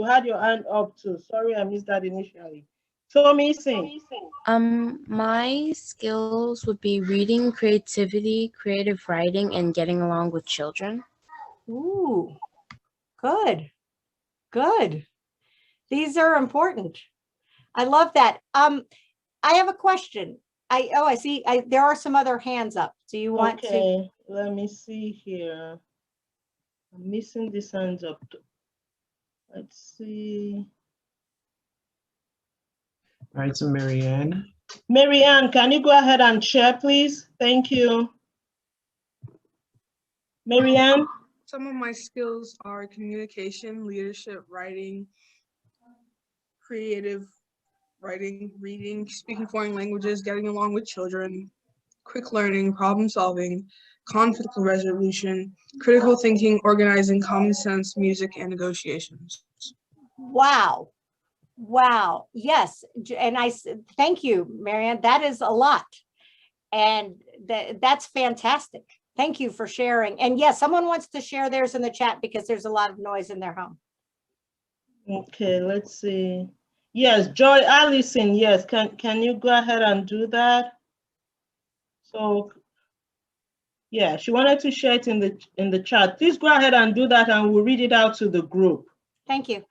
A: had your hand up too. Sorry, I missed that initially. Tomisin.
I: My skills would be reading, creativity, creative writing, and getting along with children.
E: Ooh, good. Good. These are important. I love that. I have a question. I see. There are some other hands up. Do you want to?
A: Let me see here. I'm missing this hands up. Let's see.
F: All right, so Marianne.
A: Marianne, can you go ahead and share, please? Thank you. Marianne?
J: Some of my skills are communication, leadership, writing, creative writing, reading, speaking foreign languages, getting along with children, quick learning, problem solving, conflict resolution, critical thinking, organizing, common sense, music, and negotiations.
E: Wow. Wow. Yes. And I thank you, Marianne. That is a lot. And that's fantastic. Thank you for sharing. And yes, someone wants to share theirs in the chat because there's a lot of noise in their home.
A: Okay, let's see. Yes, Joy Allison, yes. Can you go ahead and do that? So yeah, she wanted to share it in the chat. Please go ahead and do that and we'll read it out to the group.
E: Thank you.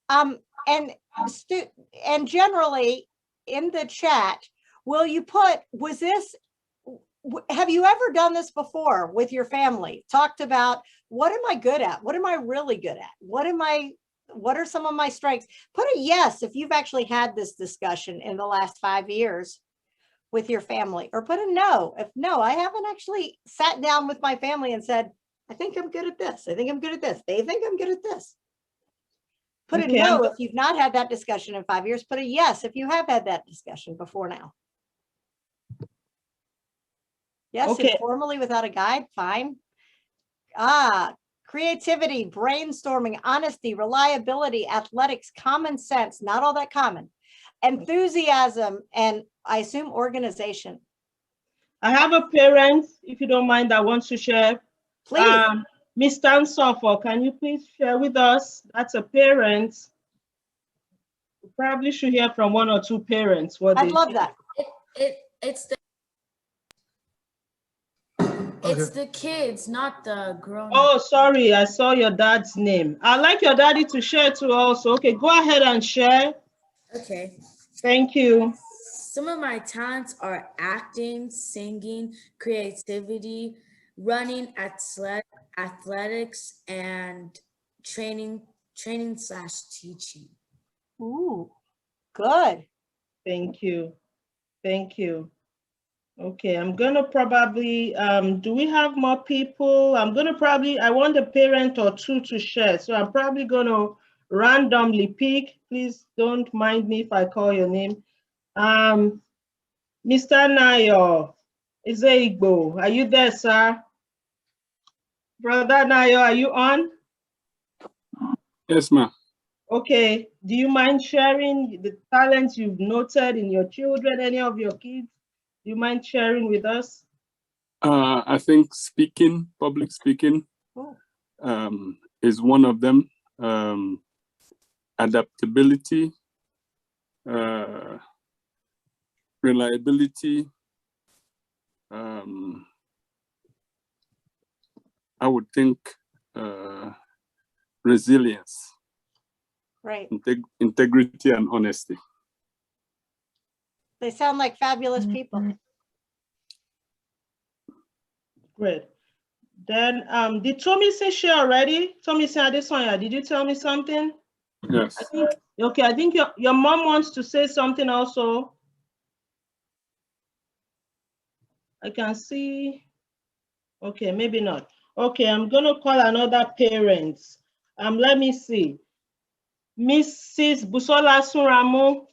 E: And generally in the chat, will you put, have you ever done this before with your family? Talked about, what am I good at? What am I really good at? What are some of my strengths? Put a yes if you've actually had this discussion in the last 5 years with your family, or put a no if no, I haven't actually sat down with my family and said, I think I'm good at this. I think I'm good at this. They think I'm good at this. Put a no if you've not had that discussion in 5 years. Put a yes if you have had that discussion before now. Yes,
A: okay.
E: Informally without a guide, fine. Creativity, brainstorming, honesty, reliability, athletics, common sense, not all that common, enthusiasm, and I assume organization.
A: I have a parent, if you don't mind, that wants to share.
E: Please.
A: Ms. Tansofo, can you please share with us? That's a parent. We probably should hear from 1 or 2 parents.
E: I'd love that.
K: It's the kids, not the grown-ups.
A: Oh, sorry, I saw your dad's name. I'd like your daddy to share too also. Okay, go ahead and share.
K: Okay.
A: Thank you.
K: Some of my talents are acting, singing, creativity, running, athletics, and training/teaching.
E: Ooh, good.
A: Thank you. Thank you. Okay, I'm gonna probably, do we have more people? I want a parent or 2 to share. So I'm probably gonna randomly pick. Please don't mind me if I call your name. Mr. Nayo, Igbo, are you there, sir? Brother Nayo, are you on?
L: Yes, ma'am.
A: Okay, do you mind sharing the talents you've noted in your children, any of your kids? Do you mind sharing with us?
L: I think public speaking, is one of them. Adaptability, reliability. I would think resilience.
E: Right.
L: Integrity and honesty.
E: They sound like fabulous people.
A: Great. Then, did Tomisin share already? Tomisin Adesanya, did you tell me something?
L: Yes.
A: I think your mom wants to say something also. I can see. Okay, maybe not. Okay, I'm gonna call another parent. Let me see. Mrs. Busola Suramu.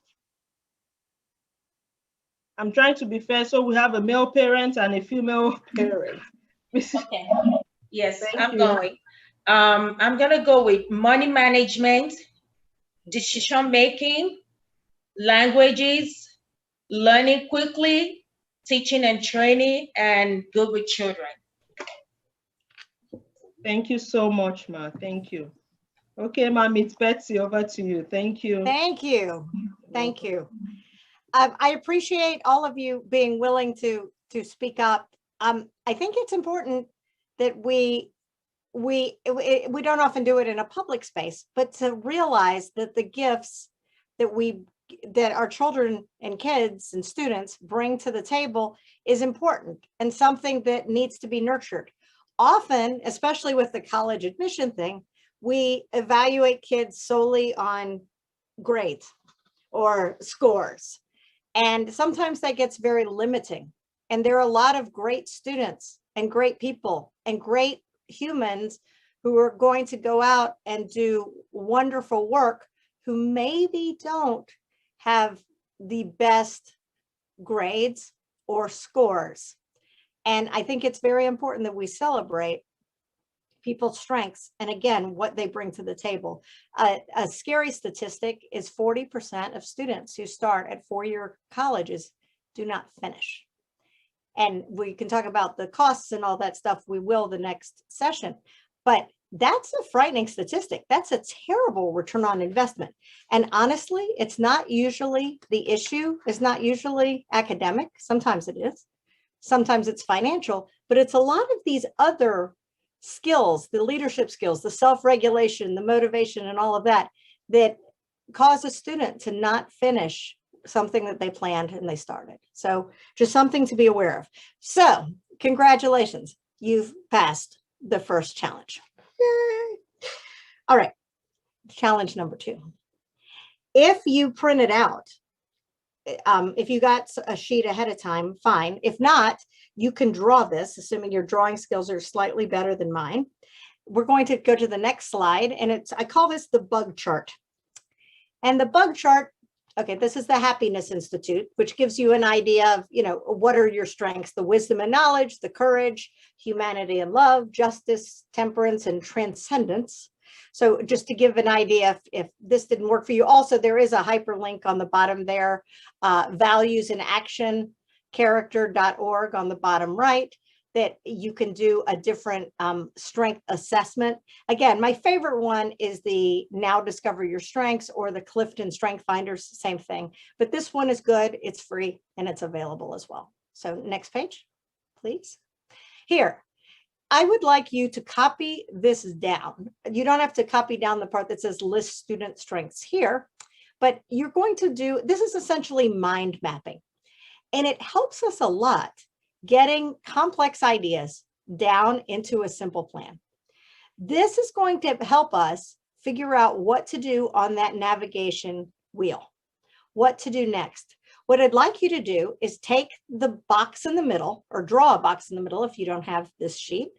A: I'm trying to be fair, so we have a male parent and a female parent.
M: Okay. Yes,
A: Thank
M: I'm
A: you.
M: going. I'm gonna go with money management, decision making, languages, learning quickly, teaching and training, and good with children.
A: Thank you so much, Ma. Thank you. Okay, Ma, it's Betsy, over to you. Thank you.
E: Thank you. Thank you. I appreciate all of you being willing to speak up. I think it's important that we don't often do it in a public space, but to realize that the gifts that our children and kids and students bring to the table is important and something that needs to be nurtured. Often, especially with the college admission thing, we evaluate kids solely on grades or scores. And sometimes that gets very limiting. And there are a lot of great students and great people and great humans who are going to go out and do wonderful work who maybe don't have the best grades or scores. And I think it's very important that we celebrate people's strengths and, again, what they bring to the table. A scary statistic is 40% of students who start at four-year colleges do not finish. And we can talk about the costs and all that stuff. We will the next session. But that's a frightening statistic. That's a terrible return on investment. And honestly, it's not usually the issue. It's not usually academic. Sometimes it is. Sometimes it's financial. But it's a lot of these other skills, the leadership skills, the self-regulation, the motivation, and all of that, that cause a student to not finish something that they planned and they started. So just something to be aware of. So congratulations, you've passed the first challenge. Yay. All right, challenge number 2. If you print it out, if you got a sheet ahead of time, fine. If not, you can draw this, assuming your drawing skills are slightly better than mine. We're going to go to the next slide, and I call this the bug chart. And the bug chart, okay, this is the Happiness Institute, which gives you an idea of, what are your strengths: the wisdom and knowledge, the courage, humanity and love, justice, temperance, and transcendence. So just to give an idea, if this didn't work for you, also there is a hyperlink on the bottom there, values in action, character.org on the bottom right, that you can do a different strength assessment. Again, my favorite one is the Now Discover Your Strengths or the Clifton Strength Finders, same thing. But this one is good, it's free, and it's available as well. So next page, please. Here, I would like you to copy this down. You don't have to copy down the part that says list student strengths here, but you're going to do, this is essentially mind mapping. And it helps us a lot getting complex ideas down into a simple plan. This is going to help us figure out what to do on that navigation wheel, what to do next. What I'd like you to do is take the box in the middle, or draw a box in the middle if you don't have this sheet,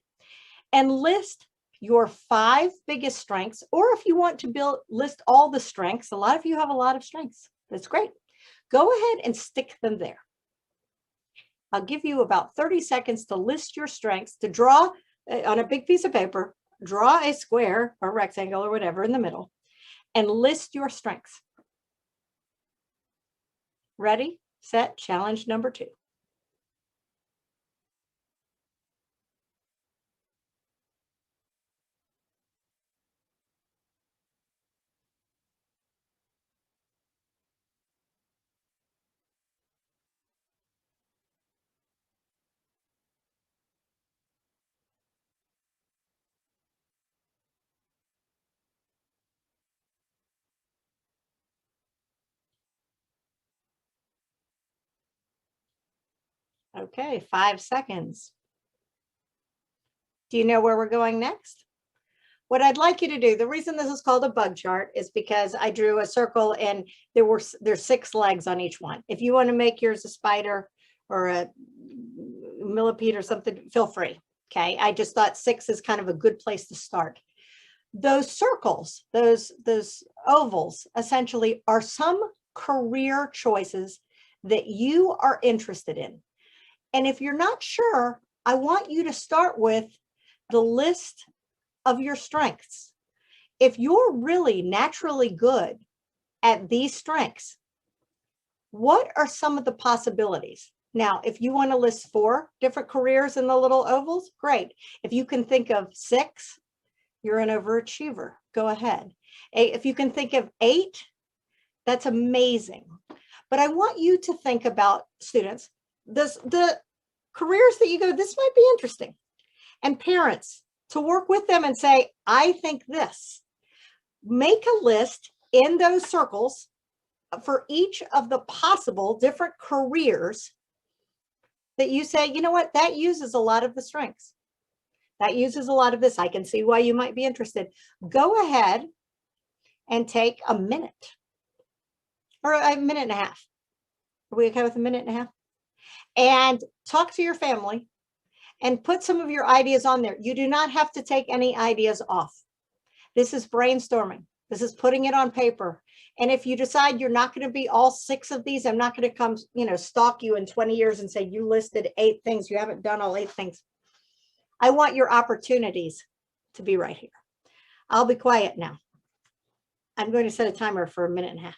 E: and list your 5 biggest strengths, or if you want to list all the strengths. A lot of you have a lot of strengths. That's great. Go ahead and stick them there. I'll give you about 30 seconds to list your strengths, to draw on a big piece of paper, draw a square or rectangle or whatever in the middle, and list your strengths. Ready, set, challenge number 2. Okay, 5 seconds. Do you know where we're going next? What I'd like you to do, the reason this is called a bug chart is because I drew a circle and there's 6 legs on each one. If you want to make yours a spider or a millipede or something, feel free. Okay, I just thought 6 is kind of a good place to start. Those circles, those ovals essentially are some career choices that you are interested in. And if you're not sure, I want you to start with the list of your strengths. If you're really naturally good at these strengths, what are some of the possibilities? Now, if you want to list 4 different careers in the little ovals, great. If you can think of 6, you're an overachiever. Go ahead. If you can think of 8, that's amazing. But I want you to think about, students, the careers that you go, this might be interesting. And parents, to work with them and say, I think this. Make a list in those circles for each of the possible different careers that you say, you know what, that uses a lot of the strengths. That uses a lot of this. I can see why you might be interested. Go ahead and take a minute or a minute and a half. Are we okay with a minute and a half? And talk to your family and put some of your ideas on there. You do not have to take any ideas off. This is brainstorming. This is putting it on paper. And if you decide you're not going to be all 6 of these, I'm not going to come, stalk you in 20 years and say, you listed 8 things. You haven't done all 8 things. I want your opportunities to be right here. I'll be quiet now. I'm going to set a timer for a minute and a half.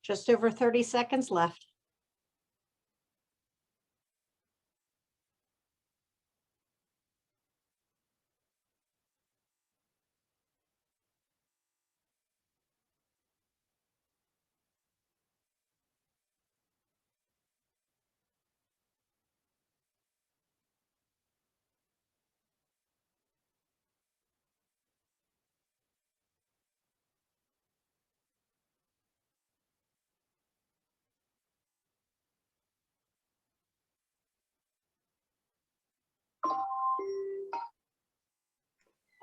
E: Just over 30 seconds left.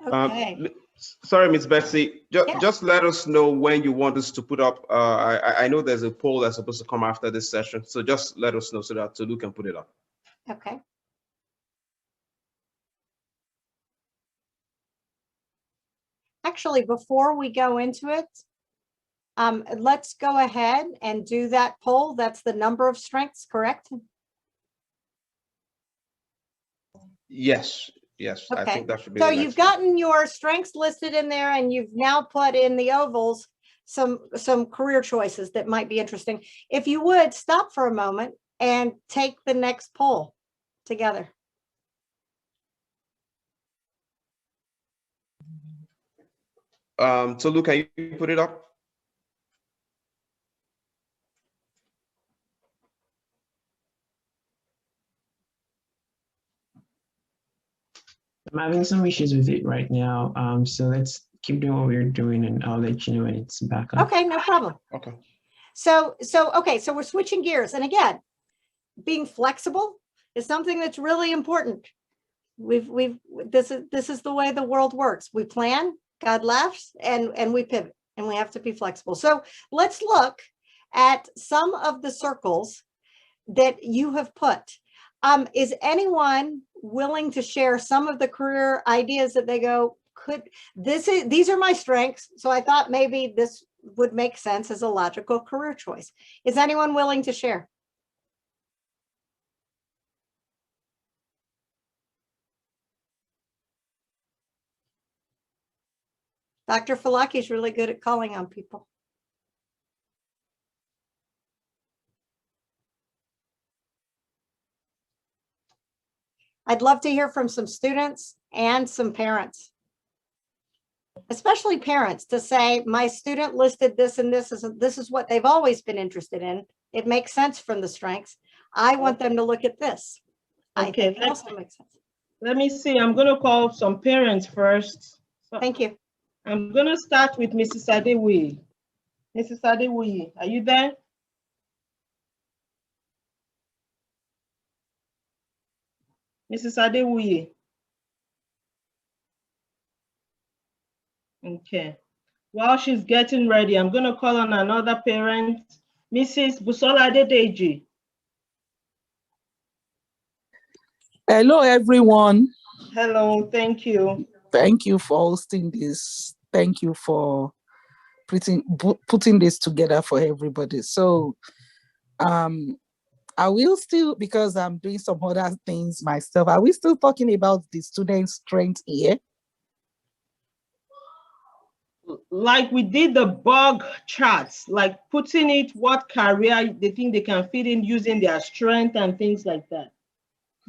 E: Okay.
C: Sorry, Ms. Betsy,
E: Yeah.
C: just let us know when you want us to put up. I know there's a poll that's supposed to come after this session, so just let us know so that Tolu can put it up.
E: Okay. Actually, before we go into it, let's go ahead and do that poll. That's the number of strengths, correct?
C: Yes, yes, I
E: Okay.
C: think that should be
E: So
C: the next
E: you've
C: one.
E: gotten your strengths listed in there, and you've now put in the ovals some career choices that might be interesting. If you would stop for a moment and take the next poll together.
C: Tolu, can you put it up?
F: I'm having some issues with it right now. So let's keep doing what we're doing, and I'll let you know when it's back up.
E: Okay, no problem.
C: Okay.
E: So we're switching gears. And again, being flexible is something that's really important. This is the way the world works. We plan, God laughs, and we pivot, and we have to be flexible. So let's look at some of the circles that you have put. Is anyone willing to share some of the career ideas that they go, these are my strengths, so I thought maybe this would make sense as a logical career choice. Is anyone willing to share? Dr. Falaki is really good at calling on people. I'd love to hear from some students and some parents, especially parents, to say, my student listed this and this is what they've always been interested in. It makes sense from the strengths. I want them to look at this. I
A: Okay,
E: think it also makes sense.
A: let me see. I'm going to call some parents first.
E: Thank you.
A: I'm going to start with Mrs. Adewuyi. Mrs. Adewuyi, are you there? Mrs. Adewuyi. Okay. While she's getting ready, I'm going to call on another parent, Mrs. Busola Adedeji.
N: Hello, everyone.
A: Hello, thank you.
N: Thank you for hosting this. Thank you for putting this together for everybody. So I will still, because I'm doing some other things myself, are we still talking about the student strength here?
A: Like we did the bug charts, like putting it what career they think they can fit in using their strength and things like that.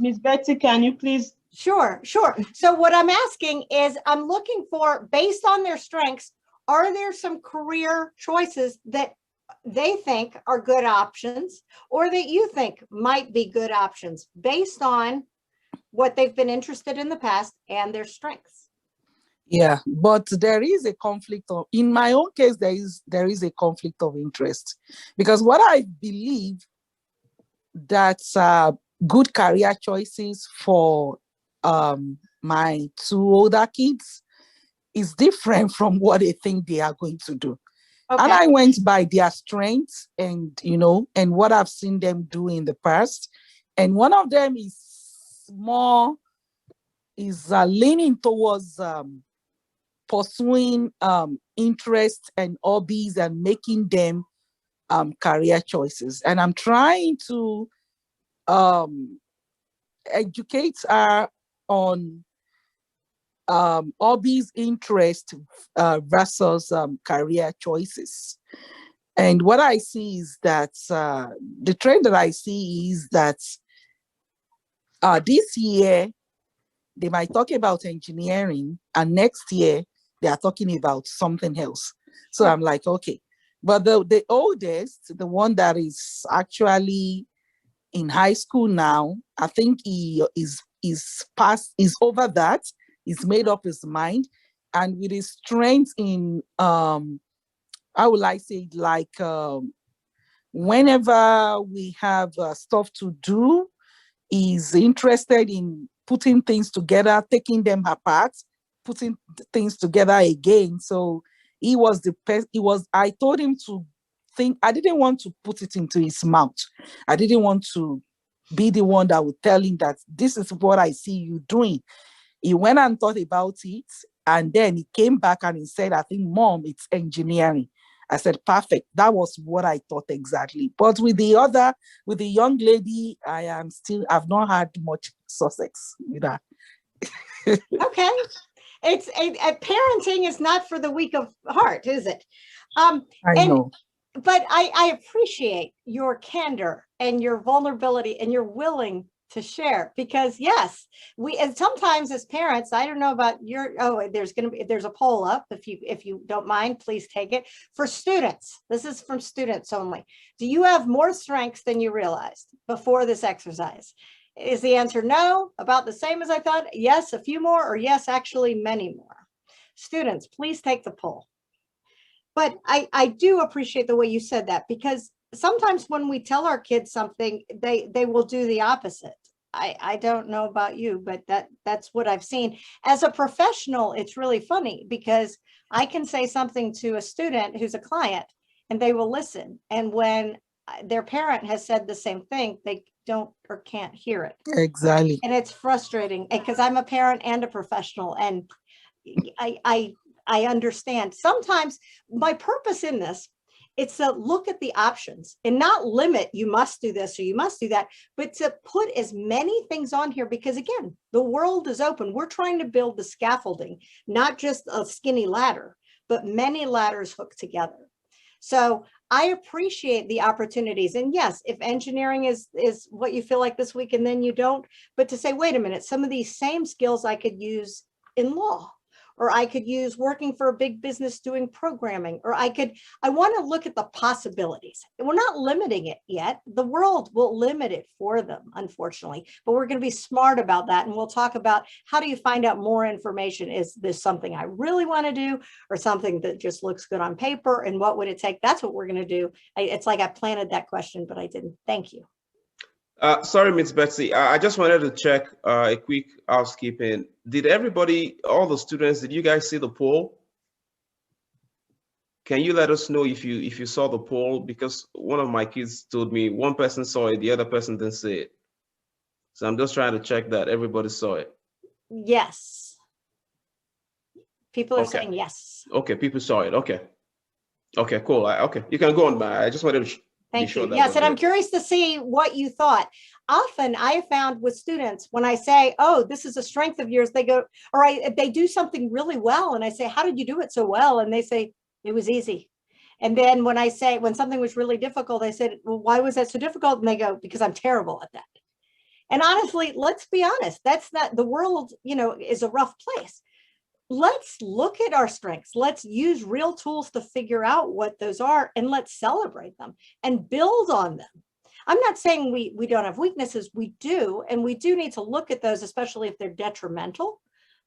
A: Miss Betty, can you please?
E: Sure. So what I'm asking is, I'm looking for, based on their strengths, are there some career choices that they think are good options, or that you think might be good options based on what they've been interested in the past and their strengths?
N: Yeah, but there is a conflict of, in my own case, there is a conflict of interest, because what I believe that's good career choices for my two older kids is different from what they think they are going to do. Okay. And I went by their strengths and, and what I've seen them do in the past. And one of them is leaning towards pursuing interests and hobbies and making them career choices. And I'm trying to educate her on hobbies, interest versus career choices. And what I see is that the trend that I see is that this year they might talk about engineering, and next year they are talking about something else. So I'm like, okay. But the oldest, the one that is actually in high school now, I think he is over that. He's made up his mind, and with his strength in how will I say, like whenever we have stuff to do, he's interested in putting things together, taking them apart, putting things together again. So I told him to think. I didn't want to put it into his mouth. I didn't want to be the one that would tell him that this is what I see you doing. He went and thought about it, and then he came back and he said, I think, Mom, it's engineering. I said, perfect. That was what I thought exactly. But with the young lady, I've not had much success with that.
E: Okay. It's parenting is not for the weak of heart, is it?
N: I know.
E: But I appreciate your candor and your vulnerability, and you're willing to share, because yes, and sometimes as parents, I don't know about there's a poll up. If you don't mind, please take it. For students, this is from students only. Do you have more strengths than you realized before this exercise? Is the answer no, about the same as I thought? Yes, a few more, or yes, actually many more? Students, please take the poll. But I do appreciate the way you said that, because sometimes when we tell our kids something, they will do the opposite. I don't know about you, but that's what I've seen. As a professional, it's really funny, because I can say something to a student who's a client and they will listen. And when their parent has said the same thing, they don't or can't hear it.
N: Exactly.
E: And it's frustrating, because I'm a parent and a professional, and I understand. Sometimes my purpose in this, it's to look at the options and not limit, you must do this or you must do that, but to put as many things on here, because again, the world is open. We're trying to build the scaffolding, not just a skinny ladder, but many ladders hooked together. So I appreciate the opportunities. And yes, if engineering is what you feel like this week and then you don't, but to say, wait a minute, some of these same skills I could use in law, or I could use working for a big business doing programming, or I want to look at the possibilities. We're not limiting it yet. The world will limit it for them, unfortunately, but we're going to be smart about that. And we'll talk about how do you find out more information? Is this something I really want to do, or something that just looks good on paper? And what would it take? That's what we're going to do. It's like I planted that question, but I didn't. Thank you.
C: Sorry, Ms. Betsy. I just wanted to check a quick housekeeping. Did everybody, all the students, did you guys see the poll? Can you let us know if you saw the poll? Because one of my kids told me one person saw it, the other person didn't see it. So I'm just trying to check that everybody saw it.
E: Yes. People are saying yes.
C: Okay, people saw it. Okay. Okay, cool. Okay, you can go on, man. I just wanted to
E: Thank you. Yes, and I'm curious to see what you thought. Often I have found with students, when I say, oh, this is a strength of yours, they go, or they do something really well. And I say, how did you do it so well? And they say, it was easy. And then when I say, when something was really difficult, I said, well, why was that so difficult? And they go, because I'm terrible at that. And honestly, let's be honest, that's not, the world, is a rough place. Let's look at our strengths. Let's use real tools to figure out what those are, and let's celebrate them and build on them. I'm not saying we don't have weaknesses. We do, and we do need to look at those, especially if they're detrimental.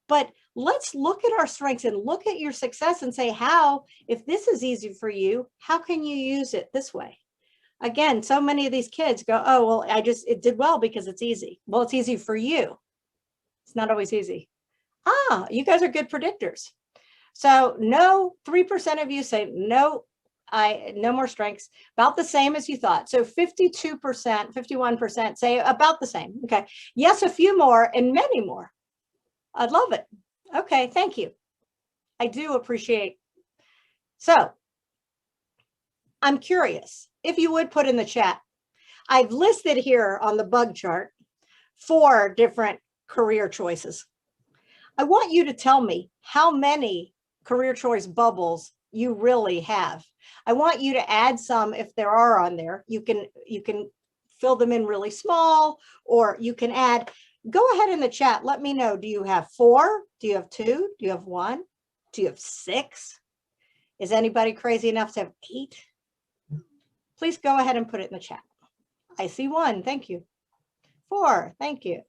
E: But let's look at our strengths and look at your success and say, how, if this is easy for you, how can you use it this way? Again, so many of these kids go, oh, well, it did well because it's easy. Well, it's easy for you. It's not always easy. Ah, you guys are good predictors. So no, 3% of you say no, no more strengths, about the same as you thought. So 52%, 51% say about the same. Okay. Yes, a few more and many more. I'd love it. Okay, thank you. I do appreciate. So I'm curious if you would put in the chat. I've listed here on the bug chart 4 different career choices. I want you to tell me how many career choice bubbles you really have. I want you to add some if there are on there. You can fill them in really small, or you can add. Go ahead in the chat. Let me know. Do you have 4? Do you have 2? Do you have 1? Do you have 6? Is anybody crazy enough to have 8? Please go ahead and put it in the chat. I see 1. Thank you. 4. Thank you.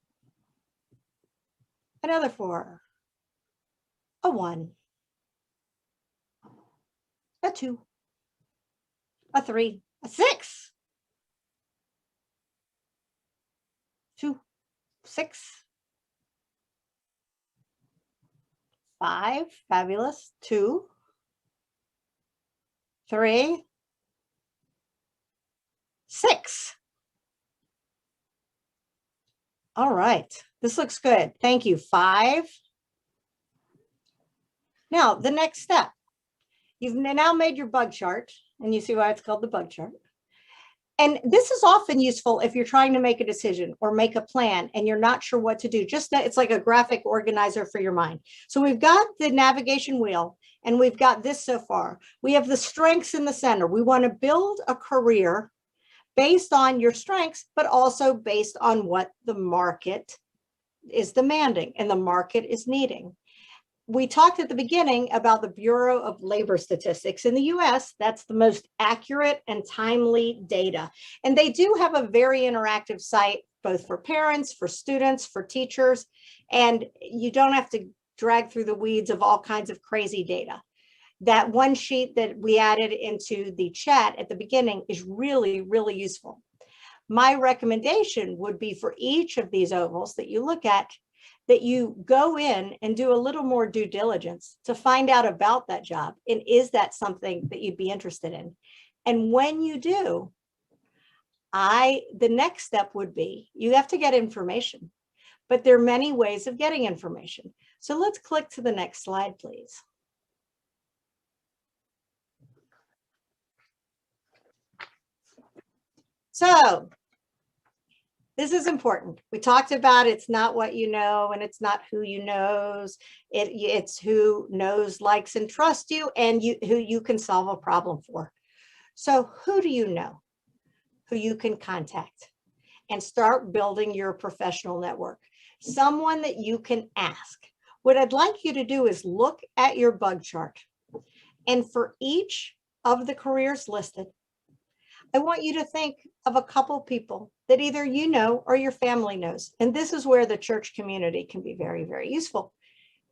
E: Another 4, a 1, a 2, a 3, a 6, 2, 6, 5, fabulous, 2, 3, 6. All right. This looks good. Thank you. 5. Now, the next step. You've now made your bug chart, and you see why it's called the bug chart. And this is often useful if you're trying to make a decision or make a plan and you're not sure what to do. Just that it's like a graphic organizer for your mind. So we've got the navigation wheel, and we've got this so far. We have the strengths in the center. We want to build a career based on your strengths, but also based on what the market is demanding and the market is needing. We talked at the beginning about the Bureau of Labor Statistics in the US. That's the most accurate and timely data. And they do have a very interactive site, both for parents, for students, for teachers, and you don't have to drag through the weeds of all kinds of crazy data. That one sheet that we added into the chat at the beginning is really, really useful. My recommendation would be for each of these ovals that you look at, that you go in and do a little more due diligence to find out about that job. And is that something that you'd be interested in? And when you do, the next step would be, you have to get information, but there are many ways of getting information. So let's click to the next slide, please. So this is important. We talked about it's not what you know, and it's not who you knows. It's who knows, likes, and trusts you, and who you can solve a problem for. So who do you know who you can contact and start building your professional network? Someone that you can ask. What I'd like you to do is look at your bug chart. And for each of the careers listed, I want you to think of a couple people that either you know or your family knows. And this is where the church community can be very, very useful.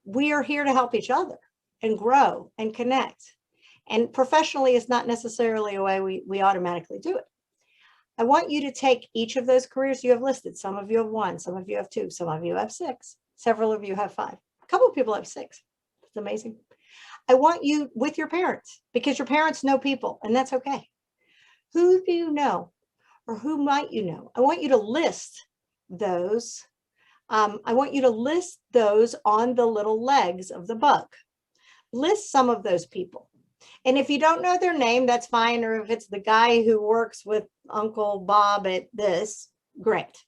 E: We are here to help each other and grow and connect. And professionally is not necessarily a way we automatically do it. I want you to take each of those careers you have listed. Some of you have 1, some of you have 2, some of you have 6, several of you have 5. A couple of people have 6. It's amazing. I want you with your parents, because your parents know people, and that's okay. Who do you know, or who might you know? I want you to list those. I want you to list those on the little legs of the bug. List some of those people. And if you don't know their name, that's fine. Or if it's the guy who works with Uncle Bob at this, great.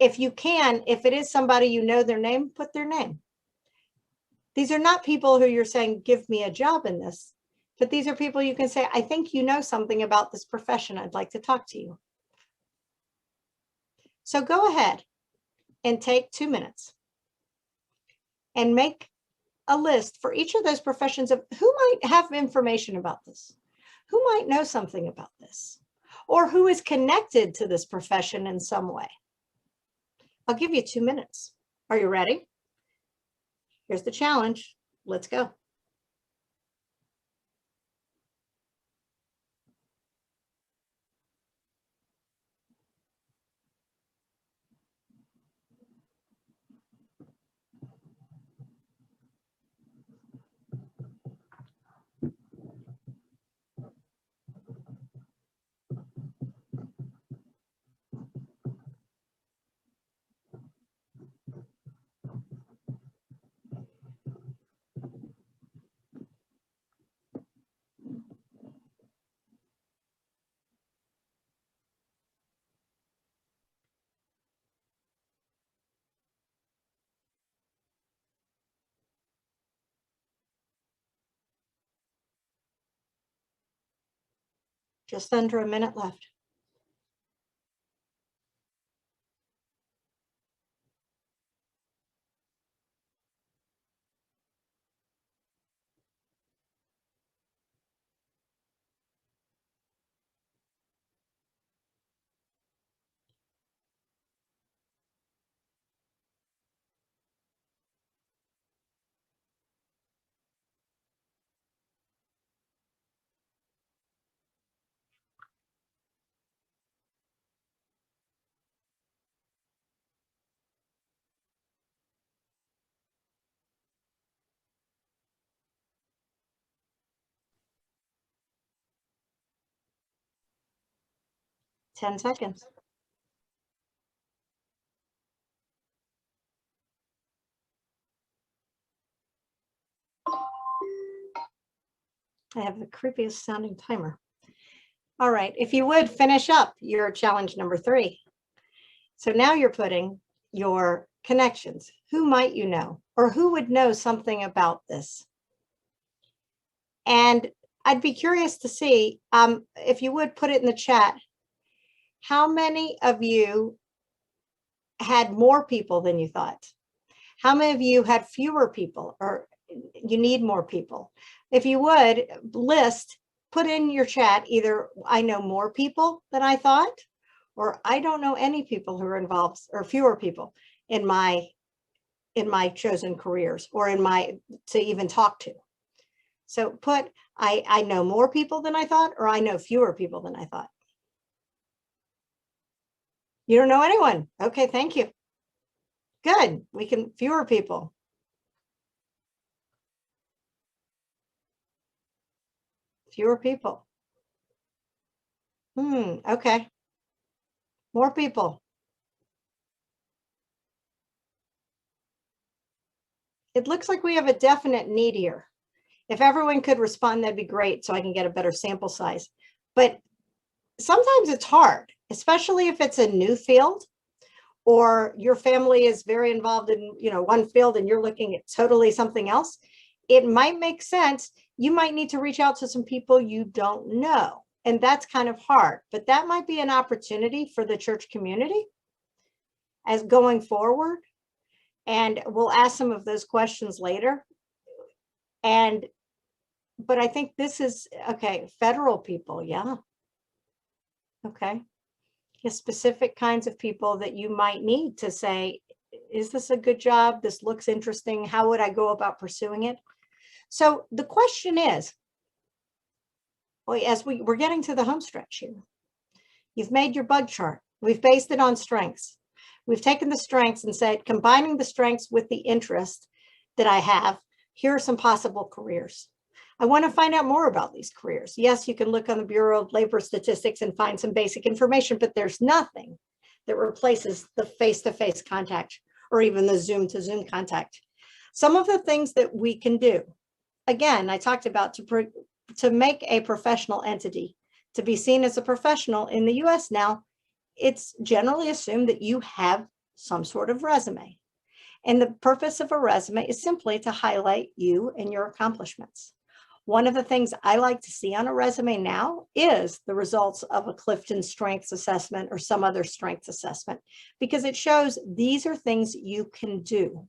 E: If you can, if it is somebody you know their name, put their name. These are not people who you're saying, give me a job in this, but these are people you can say, I think you know something about this profession. I'd like to talk to you. So go ahead and take 2 minutes and make a list for each of those professions of who might have information about this, who might know something about this, or who is connected to this profession in some way. I'll give you 2 minutes. Are you ready? Here's the challenge. Let's go. Just under a minute left. Ten seconds. I have the creepiest sounding timer. All right, if you would finish up your challenge number 3. So now you're putting your connections. Who might you know, or who would know something about this? And I'd be curious to see, if you would put it in the chat, how many of you had more people than you thought? How many of you had fewer people, or you need more people? If you would list, put in your chat, either I know more people than I thought, or I don't know any people who are involved, or fewer people in my chosen careers, or in my, to even talk to. So put, I know more people than I thought, or I know fewer people than I thought. You don't know anyone. Okay, thank you. Good, we can, fewer people. Fewer people. Okay. More people. It looks like we have a definite need here. If everyone could respond, that'd be great, so I can get a better sample size. But sometimes it's hard, especially if it's a new field, or your family is very involved in, one field and you're looking at totally something else. it might make sense. You might need to reach out to some people you don't know. And that's kind of hard, but that might be an opportunity for the church community as going forward. And we'll ask some of those questions later. But I think this is, okay, federal people, yeah. Okay. Specific kinds of people that you might need to say, is this a good job? This looks interesting. How would I go about pursuing it? So the question is, as we're getting to the home stretch here, you've made your bug chart. We've based it on strengths. We've taken the strengths and said, combining the strengths with the interest that I have, here are some possible careers. I want to find out more about these careers. Yes, you can look on the Bureau of Labor Statistics and find some basic information, but there's nothing that replaces the face-to-face contact or even the Zoom-to-Zoom contact. Some of the things that we can do, again, I talked about to make a professional entity, to be seen as a professional in the US now, it's generally assumed that you have some sort of resume. And the purpose of a resume is simply to highlight you and your accomplishments. One of the things I like to see on a resume now is the results of a Clifton Strengths Assessment or some other strengths assessment, because it shows these are things you can do.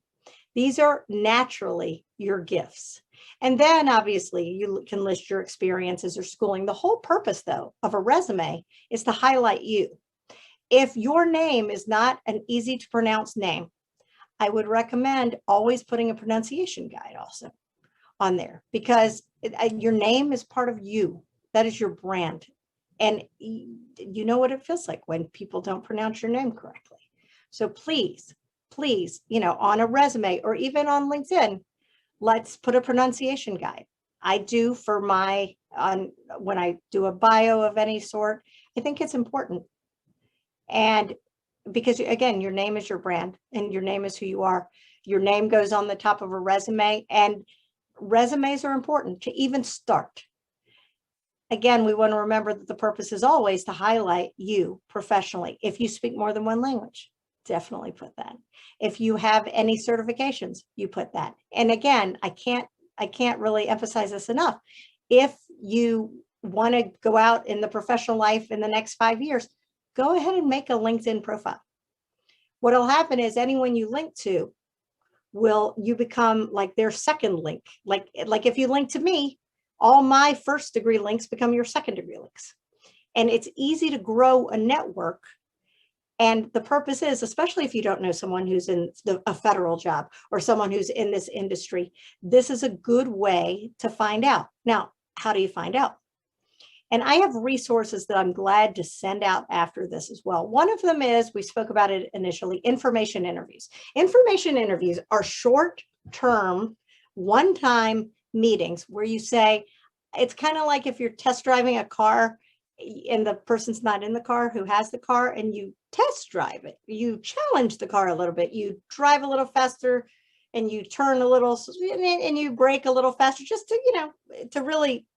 E: These are naturally your gifts. And then obviously you can list your experiences or schooling. The whole purpose though of a resume is to highlight you. If your name is not an easy to pronounce name, I would recommend always putting a pronunciation guide also on there, because your name is part of you. That is your brand. And you know what it feels like when people don't pronounce your name correctly. So please, on a resume or even on LinkedIn, let's put a pronunciation guide. I do for when I do a bio of any sort, I think it's important. And because again, your name is your brand and your name is who you are. Your name goes on the top of a resume, and resumes are important to even start. Again, we want to remember that the purpose is always to highlight you professionally. If you speak more than one language, definitely put that. If you have any certifications, you put that. And again, I can't really emphasize this enough. If you want to go out in the professional life in the next 5 years, go ahead and make a LinkedIn profile. What'll happen is anyone you link to, you become like their second link. Like if you link to me, all my first degree links become your second degree links. And it's easy to grow a network. And the purpose is, especially if you don't know someone who's in a federal job or someone who's in this industry, this is a good way to find out. Now, how do you find out? And I have resources that I'm glad to send out after this as well. One of them is, we spoke about it initially, information interviews. Information interviews are short-term, one-time meetings where you say, it's kind of like if you're test driving a car and the person's not in the car who has the car, and you test drive it. You challenge the car a little bit. You drive a little faster and you turn a little and you brake a little faster, just to, to really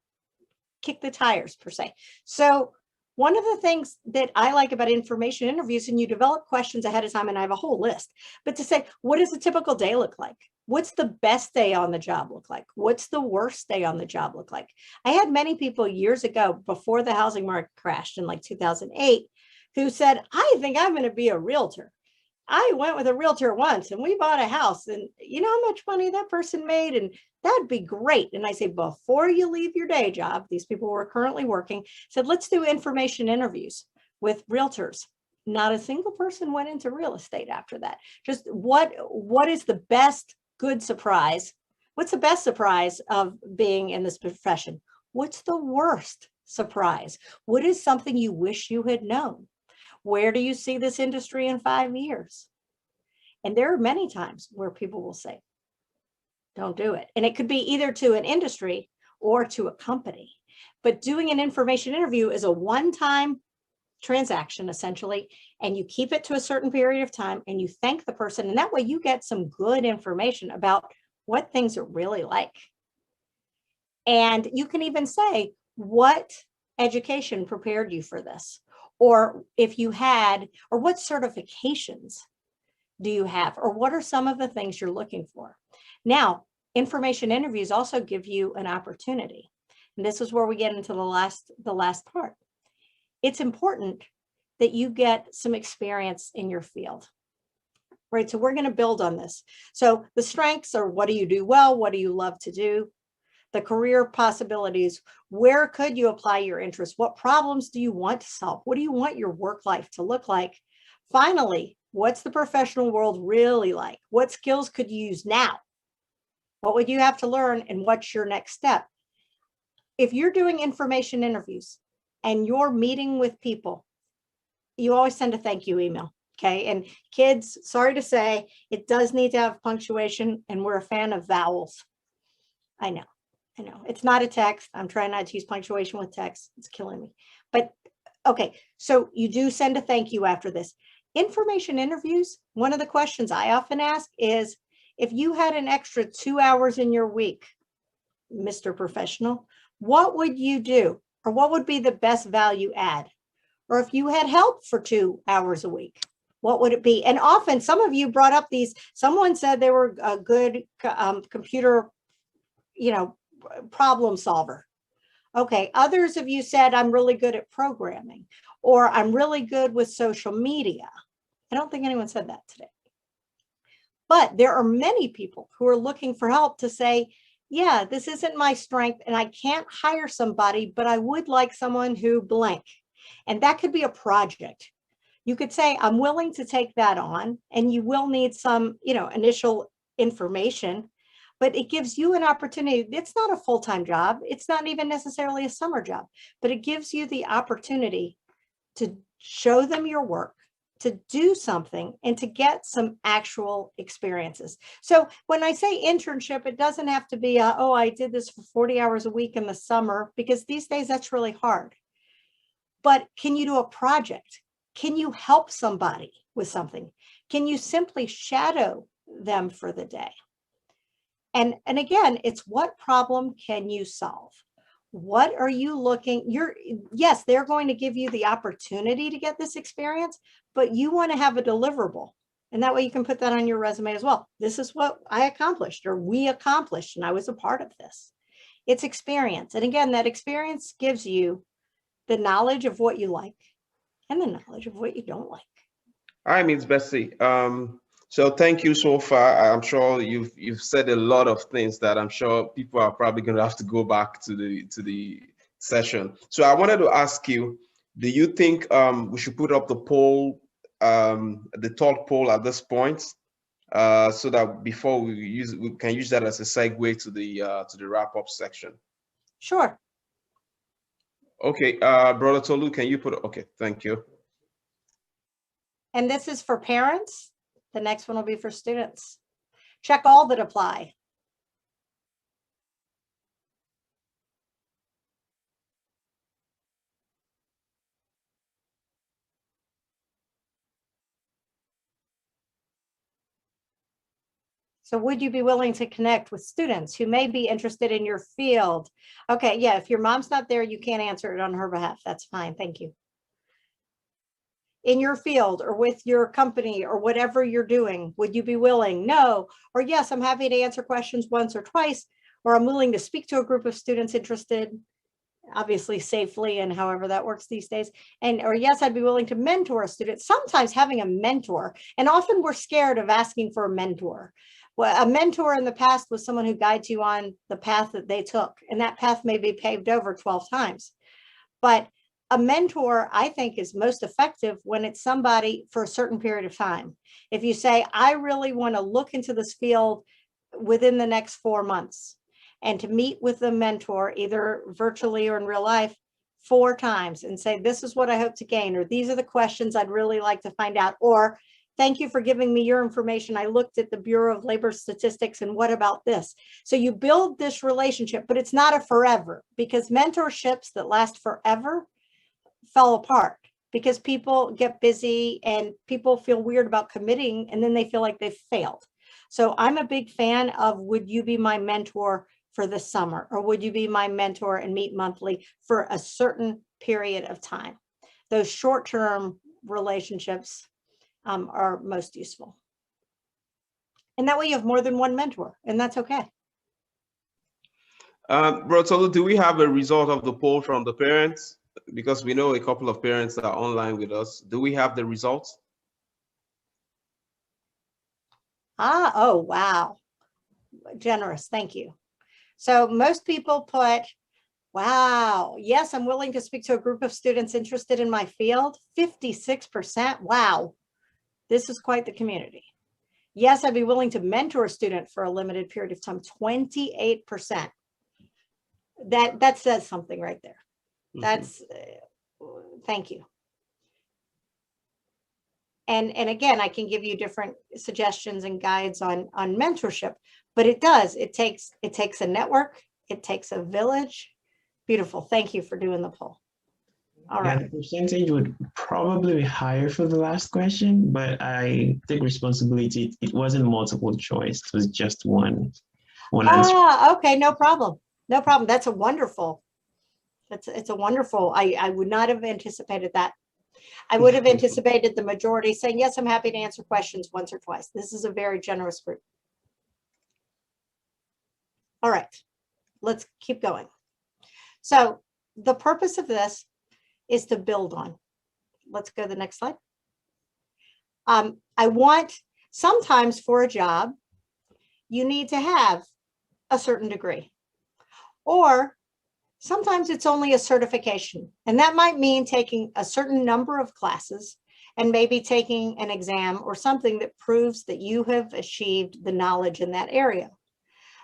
E: kick the tires per se. So one of the things that I like about information interviews, and you develop questions ahead of time, and I have a whole list, but to say, what does a typical day look like? What's the best day on the job look like? What's the worst day on the job look like? I had many people years ago, before the housing market crashed in like 2008, who said, I think I'm going to be a realtor. I went with a realtor once and we bought a house, and you know how much money that person made? And that'd be great. And I say, before you leave your day job, these people were currently working, said, let's do information interviews with realtors. Not a single person went into real estate after that. Just what is the best good surprise? What's the best surprise of being in this profession? What's the worst surprise? What is something you wish you had known? Where do you see this industry in 5 years? And there are many times where people will say, don't do it. And it could be either to an industry or to a company. But doing an information interview is a one-time transaction, essentially, and you keep it to a certain period of time and you thank the person. And that way you get some good information about what things are really like. And you can even say, what education prepared you for this? Or if you had, or what certifications do you have? Or what are some of the things you're looking for? Now, information interviews also give you an opportunity. And this is where we get into the last part. It's important that you get some experience in your field, right? So we're going to build on this. So the strengths are, what do you do well? What do you love to do? The career possibilities, where could you apply your interests? What problems do you want to solve? What do you want your work life to look like? Finally, what's the professional world really like? What skills could you use now? What would you have to learn, and what's your next step? If you're doing information interviews and you're meeting with people, you always send a thank you email, okay? And kids, sorry to say, it does need to have punctuation, and we're a fan of vowels. I know. It's not a text. I'm trying not to use punctuation with text. It's killing me. But okay, so you do send a thank you after this. Information interviews, one of the questions I often ask is, if you had an extra 2 hours in your week, Mr. Professional, what would you do? Or what would be the best value add? Or if you had help for 2 hours a week, what would it be? And often, some of you brought up these, someone said they were a good computer, problem solver. Okay, others of you said, I'm really good at programming, or I'm really good with social media. I don't think anyone said that today. But there are many people who are looking for help to say, yeah, this isn't my strength and I can't hire somebody, but I would like someone who blank. And that could be a project. You could say, I'm willing to take that on, and you will need some, initial information, but it gives you an opportunity. It's not a full-time job. It's not even necessarily a summer job, but it gives you the opportunity to show them your work, to do something, and to get some actual experiences. So when I say internship, it doesn't have to be, oh, I did this for 40 hours a week in the summer, because these days that's really hard. But can you do a project? Can you help somebody with something? Can you simply shadow them for the day? And again, it's, what problem can you solve? What are you looking, yes, they're going to give you the opportunity to get this experience, but you want to have a deliverable. And that way you can put that on your resume as well. This is what I accomplished, or we accomplished, and I was a part of this. It's experience. And again, that experience gives you the knowledge of what you like and the knowledge of what you don't like.
C: Hi, Ms. Bessie. So thank you so far. I'm sure you've said a lot of things that I'm sure people are probably going to have to go back to the session. So I wanted to ask you, do you think we should put up the poll, the third poll at this point, so that before we can use that as a segue to the wrap-up section?
E: Sure.
C: Okay, Brother Tolu, can you put? Okay, thank you.
E: And this is for parents. The next one will be for students. Check all that apply. So would you be willing to connect with students who may be interested in your field? Okay, yeah, if your mom's not there, you can't answer it on her behalf. That's fine, thank you. In your field or with your company or whatever you're doing, would you be willing? No, or yes, I'm happy to answer questions once or twice, or I'm willing to speak to a group of students interested, obviously safely and however that works these days. And, or yes, I'd be willing to mentor a student. Sometimes having a mentor, and often we're scared of asking for a mentor. Well, a mentor in the past was someone who guides you on the path that they took, and that path may be paved over 12 times. But a mentor, I think, is most effective when it's somebody for a certain period of time. If you say, I really want to look into this field within the next 4 months, and to meet with the mentor, either virtually or in real life, 4 times, and say, this is what I hope to gain, or these are the questions I'd really like to find out, or thank you for giving me your information. I looked at the Bureau of Labor Statistics, and what about this? So you build this relationship, but it's not a forever, because mentorships that last forever fell apart because people get busy and people feel weird about committing, and then they feel like they've failed. So I'm a big fan of, would you be my mentor for the summer, or would you be my mentor and meet monthly for a certain period of time? Those short-term relationships are most useful. And that way you have more than one mentor, and that's okay.
C: Bro Tolu, do we have a result of the poll from the parents? Because we know a couple of parents that are online with us. Do we have the results?
E: Oh, wow. Generous, thank you. So most people put, wow, yes, I'm willing to speak to a group of students interested in my field. 56%, wow. This is quite the community. Yes, I'd be willing to mentor a student for a limited period of time, 28%. That says something right there. That's, thank you. And again, I can give you different suggestions and guides on mentorship, but it takes a network, it takes a village. Beautiful. Thank you for doing the poll. All right.
F: The percentage would probably be higher for the last question, but I take responsibility. It wasn't multiple choice. It was just one answer.
E: Okay, no problem. No problem. That's a wonderful. It's a wonderful. I would not have anticipated that. I would have anticipated the majority saying, yes, I'm happy to answer questions once or twice. This is a very generous group. All right, let's keep going. So the purpose of this is to build on. Let's go to the next slide. I want, sometimes for a job, you need to have a certain degree, or sometimes it's only a certification, and that might mean taking a certain number of classes and maybe taking an exam or something that proves that you have achieved the knowledge in that area.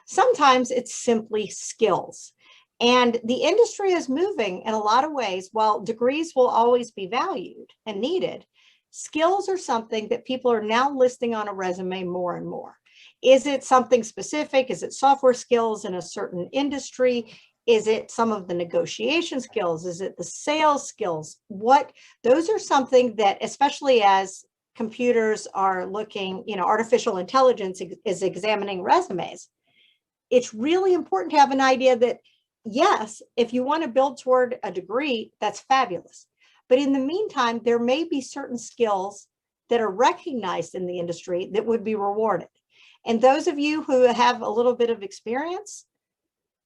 E: Sometimes it's simply skills. And the industry is moving in a lot of ways. While degrees will always be valued and needed, skills are something that people are now listing on a resume more and more. Is it something specific? Is it software skills in a certain industry? Is it some of the negotiation skills? Is it the sales skills? Those are something that, especially as computers are looking, artificial intelligence is examining resumes. It's really important to have an idea that, yes, if you want to build toward a degree, that's fabulous. But in the meantime, there may be certain skills that are recognized in the industry that would be rewarded. And those of you who have a little bit of experience,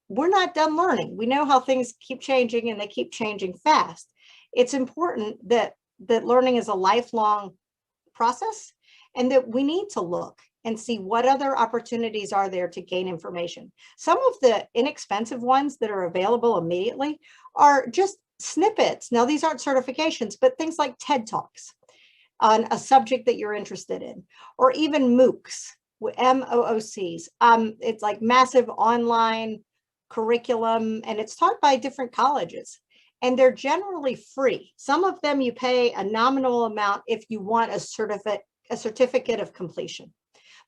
E: we're not done learning. We know how things keep changing, and they keep changing fast. It's important that learning is a lifelong process, and that we need to look and see what other opportunities are there to gain information. Some of the inexpensive ones that are available immediately are just snippets. Now, these aren't certifications, but things like TED Talks on a subject that you're interested in, or even MOOCs, MOOCs. It's like massive online curriculum, and it's taught by different colleges, and they're generally free. Some of them you pay a nominal amount if you want a certificate of completion.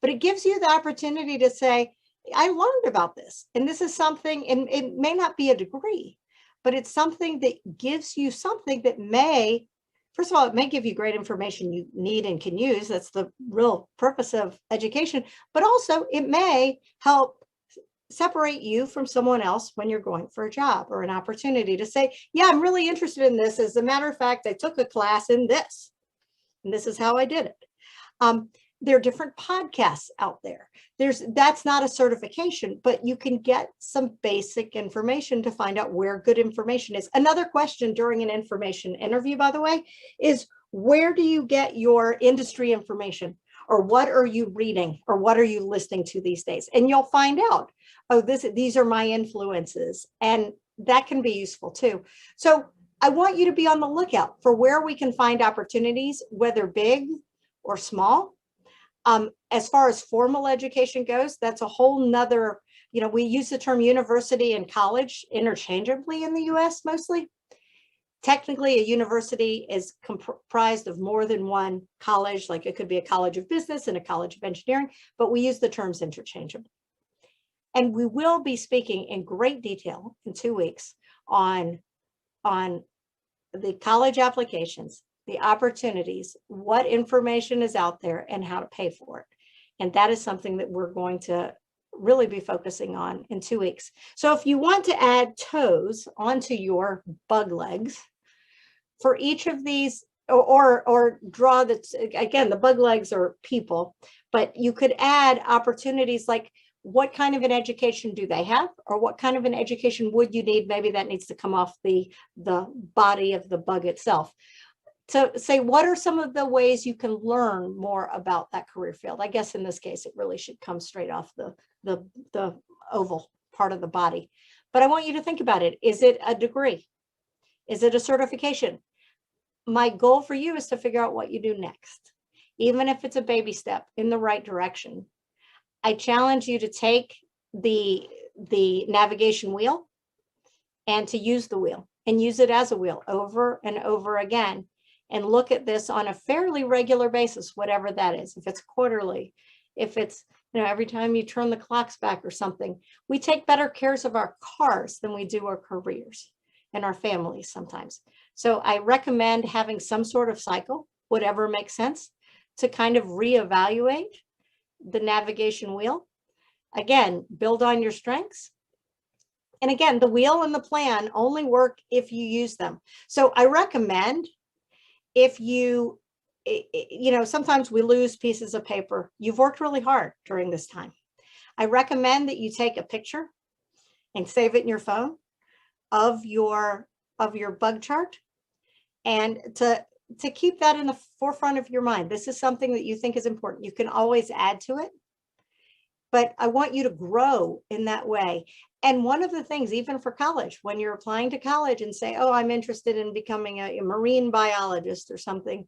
E: But it gives you the opportunity to say, I learned about this, and this is something, and it may not be a degree, but it's something that gives you something that may, first of all, it may give you great information you need and can use. That's the real purpose of education, but also it may help separate you from someone else when you're going for a job or an opportunity to say, yeah, I'm really interested in this. As a matter of fact, I took a class in this, and this is how I did it. There are different podcasts out there. That's not a certification, but you can get some basic information to find out where good information is. Another question during an information interview, by the way, is where do you get your industry information? Or what are you reading? Or what are you listening to these days? And you'll find out, oh, these are my influences. And that can be useful too. So I want you to be on the lookout for where we can find opportunities, whether big or small. As far as formal education goes, that's a whole nother, we use the term university and college interchangeably in the US mostly. Technically, a university is comprised of more than one college, like it could be a college of business and a college of engineering, but we use the terms interchangeably. And we will be speaking in great detail in 2 weeks on the college applications, the opportunities, what information is out there, and how to pay for it. And that is something that we're going to really be focusing on in 2 weeks. So if you want to add toes onto your bug legs for each of these, or draw the, again, the bug legs are people, but you could add opportunities like what kind of an education do they have, or what kind of an education would you need? Maybe that needs to come off the body of the bug itself. So say, what are some of the ways you can learn more about that career field? I guess in this case, it really should come straight off the oval part of the body. But I want you to think about it. Is it a degree? Is it a certification? My goal for you is to figure out what you do next, even if it's a baby step in the right direction. I challenge you to take the navigation wheel and to use the wheel and use it as a wheel over and over again, and look at this on a fairly regular basis, whatever that is. If it's quarterly, if it's, every time you turn the clocks back or something. We take better cares of our cars than we do our careers and our families sometimes. So I recommend having some sort of cycle, whatever makes sense, to kind of reevaluate the navigation wheel. Again, build on your strengths. And again, the wheel and the plan only work if you use them. So I recommend, if you sometimes we lose pieces of paper. You've worked really hard during this time. I recommend that you take a picture and save it in your phone of your bug chart, and to keep that in the forefront of your mind. This is something that you think is important. You can always add to it, but I want you to grow in that way. And one of the things, even for college, when you're applying to college and say, oh, I'm interested in becoming a marine biologist or something,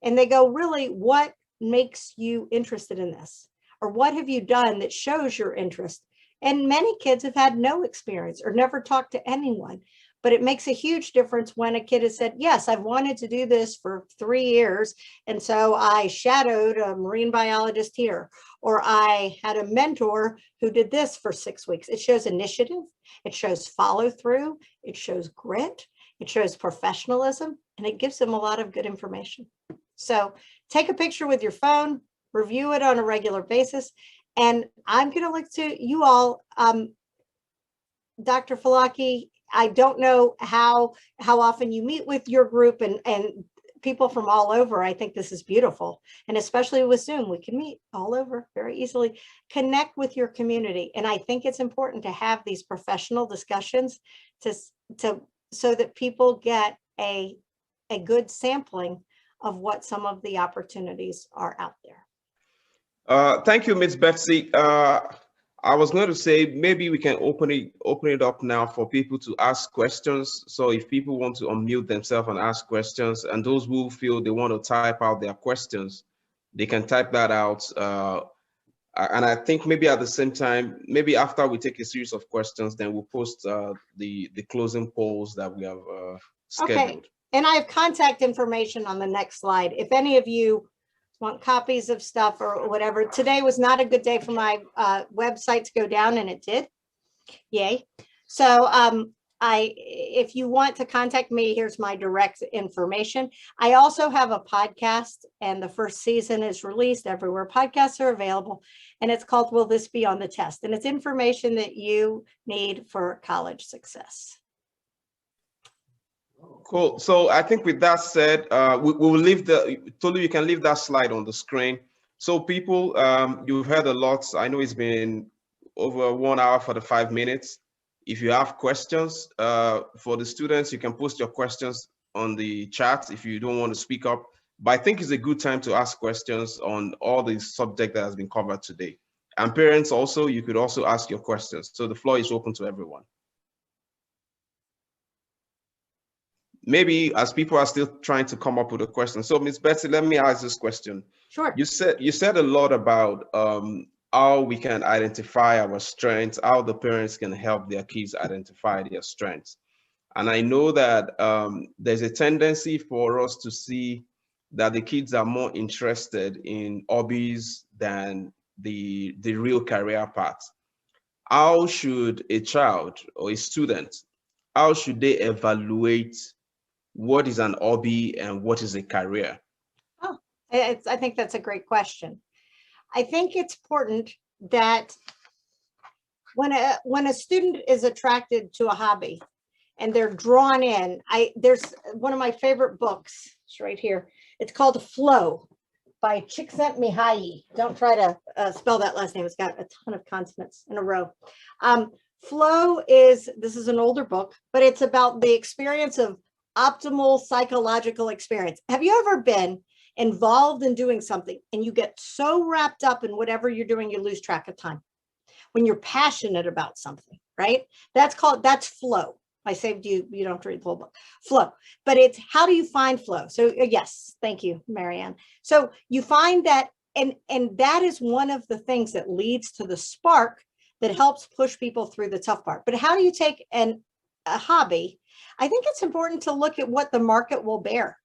E: and they go, really, what makes you interested in this? Or what have you done that shows your interest? And many kids have had no experience or never talked to anyone. But it makes a huge difference when a kid has said, yes, I've wanted to do this for 3 years. And so I shadowed a marine biologist here, or I had a mentor who did this for 6 weeks. It shows initiative. It shows follow through. It shows grit. It shows professionalism, and it gives them a lot of good information. So take a picture with your phone, review it on a regular basis. And I'm going to look to you all, Dr. Falaki. I don't know how often you meet with your group and people from all over. I think this is beautiful. And especially with Zoom, we can meet all over very easily. Connect with your community. And I think it's important to have these professional discussions so that people get a good sampling of what some of the opportunities are out there.
C: Thank you, Ms. Betsy. I was going to say, maybe we can open it up now for people to ask questions. So if people want to unmute themselves and ask questions, and those who feel they want to type out their questions, they can type that out. And I think maybe at the same time, maybe after we take a series of questions, then we'll post the closing polls that we have scheduled.
E: Okay, and I have contact information on the next slide. If any of you want copies of stuff or whatever. Today was not a good day for my website to go down, and it did. Yay. So if you want to contact me, here's my direct information. I also have a podcast, and the first season is released everywhere podcasts are available, and it's called Will This Be on the Test? And it's information that you need for college success.
C: Cool. So I think with that said, we will leave Tolu, you can leave that slide on the screen. So people, you've heard a lot. I know it's been over 1 hour 45 minutes. If you have questions for the students, you can post your questions on the chat if you don't want to speak up. But I think it's a good time to ask questions on all the subject that has been covered today. And parents also, you could also ask your questions. So the floor is open to everyone. Maybe as people are still trying to come up with a question. So Ms. Betsy, let me ask this question.
E: Sure.
C: You said a lot about how we can identify our strengths, how the parents can help their kids identify their strengths. And I know that there's a tendency for us to see that the kids are more interested in hobbies than the real career path. How should a child or a student, how should they evaluate what is an hobby and what is a career?
E: Oh, I think that's a great question. I think it's important that when a student is attracted to a hobby and they're drawn in, there's one of my favorite books, it's right here. It's called Flow by Csikszentmihalyi. Don't try to spell that last name. It's got a ton of consonants in a row. Flow this is an older book, but it's about the experience of optimal psychological experience. Have you ever been involved in doing something and you get so wrapped up in whatever you're doing, you lose track of time? When you're passionate about something, right? That's flow. I saved you, you don't have to read the whole book. Flow, but it's how do you find flow? So yes, thank you, Marianne. So you find that, and that is one of the things that leads to the spark that helps push people through the tough part. But how do you take a hobby? I think it's important to look at what the market will bear.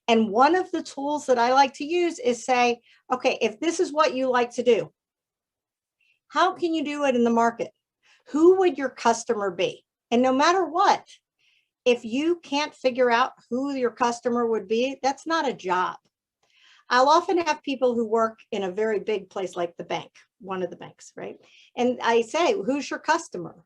E: And one of the tools that I like to use is say, okay, if this is what you like to do, how can you do it in the market? Who would your customer be? And no matter what, if you can't figure out who your customer would be, that's not a job. I'll often have people who work in a very big place like the bank, one of the banks, right? And I say, who's your customer?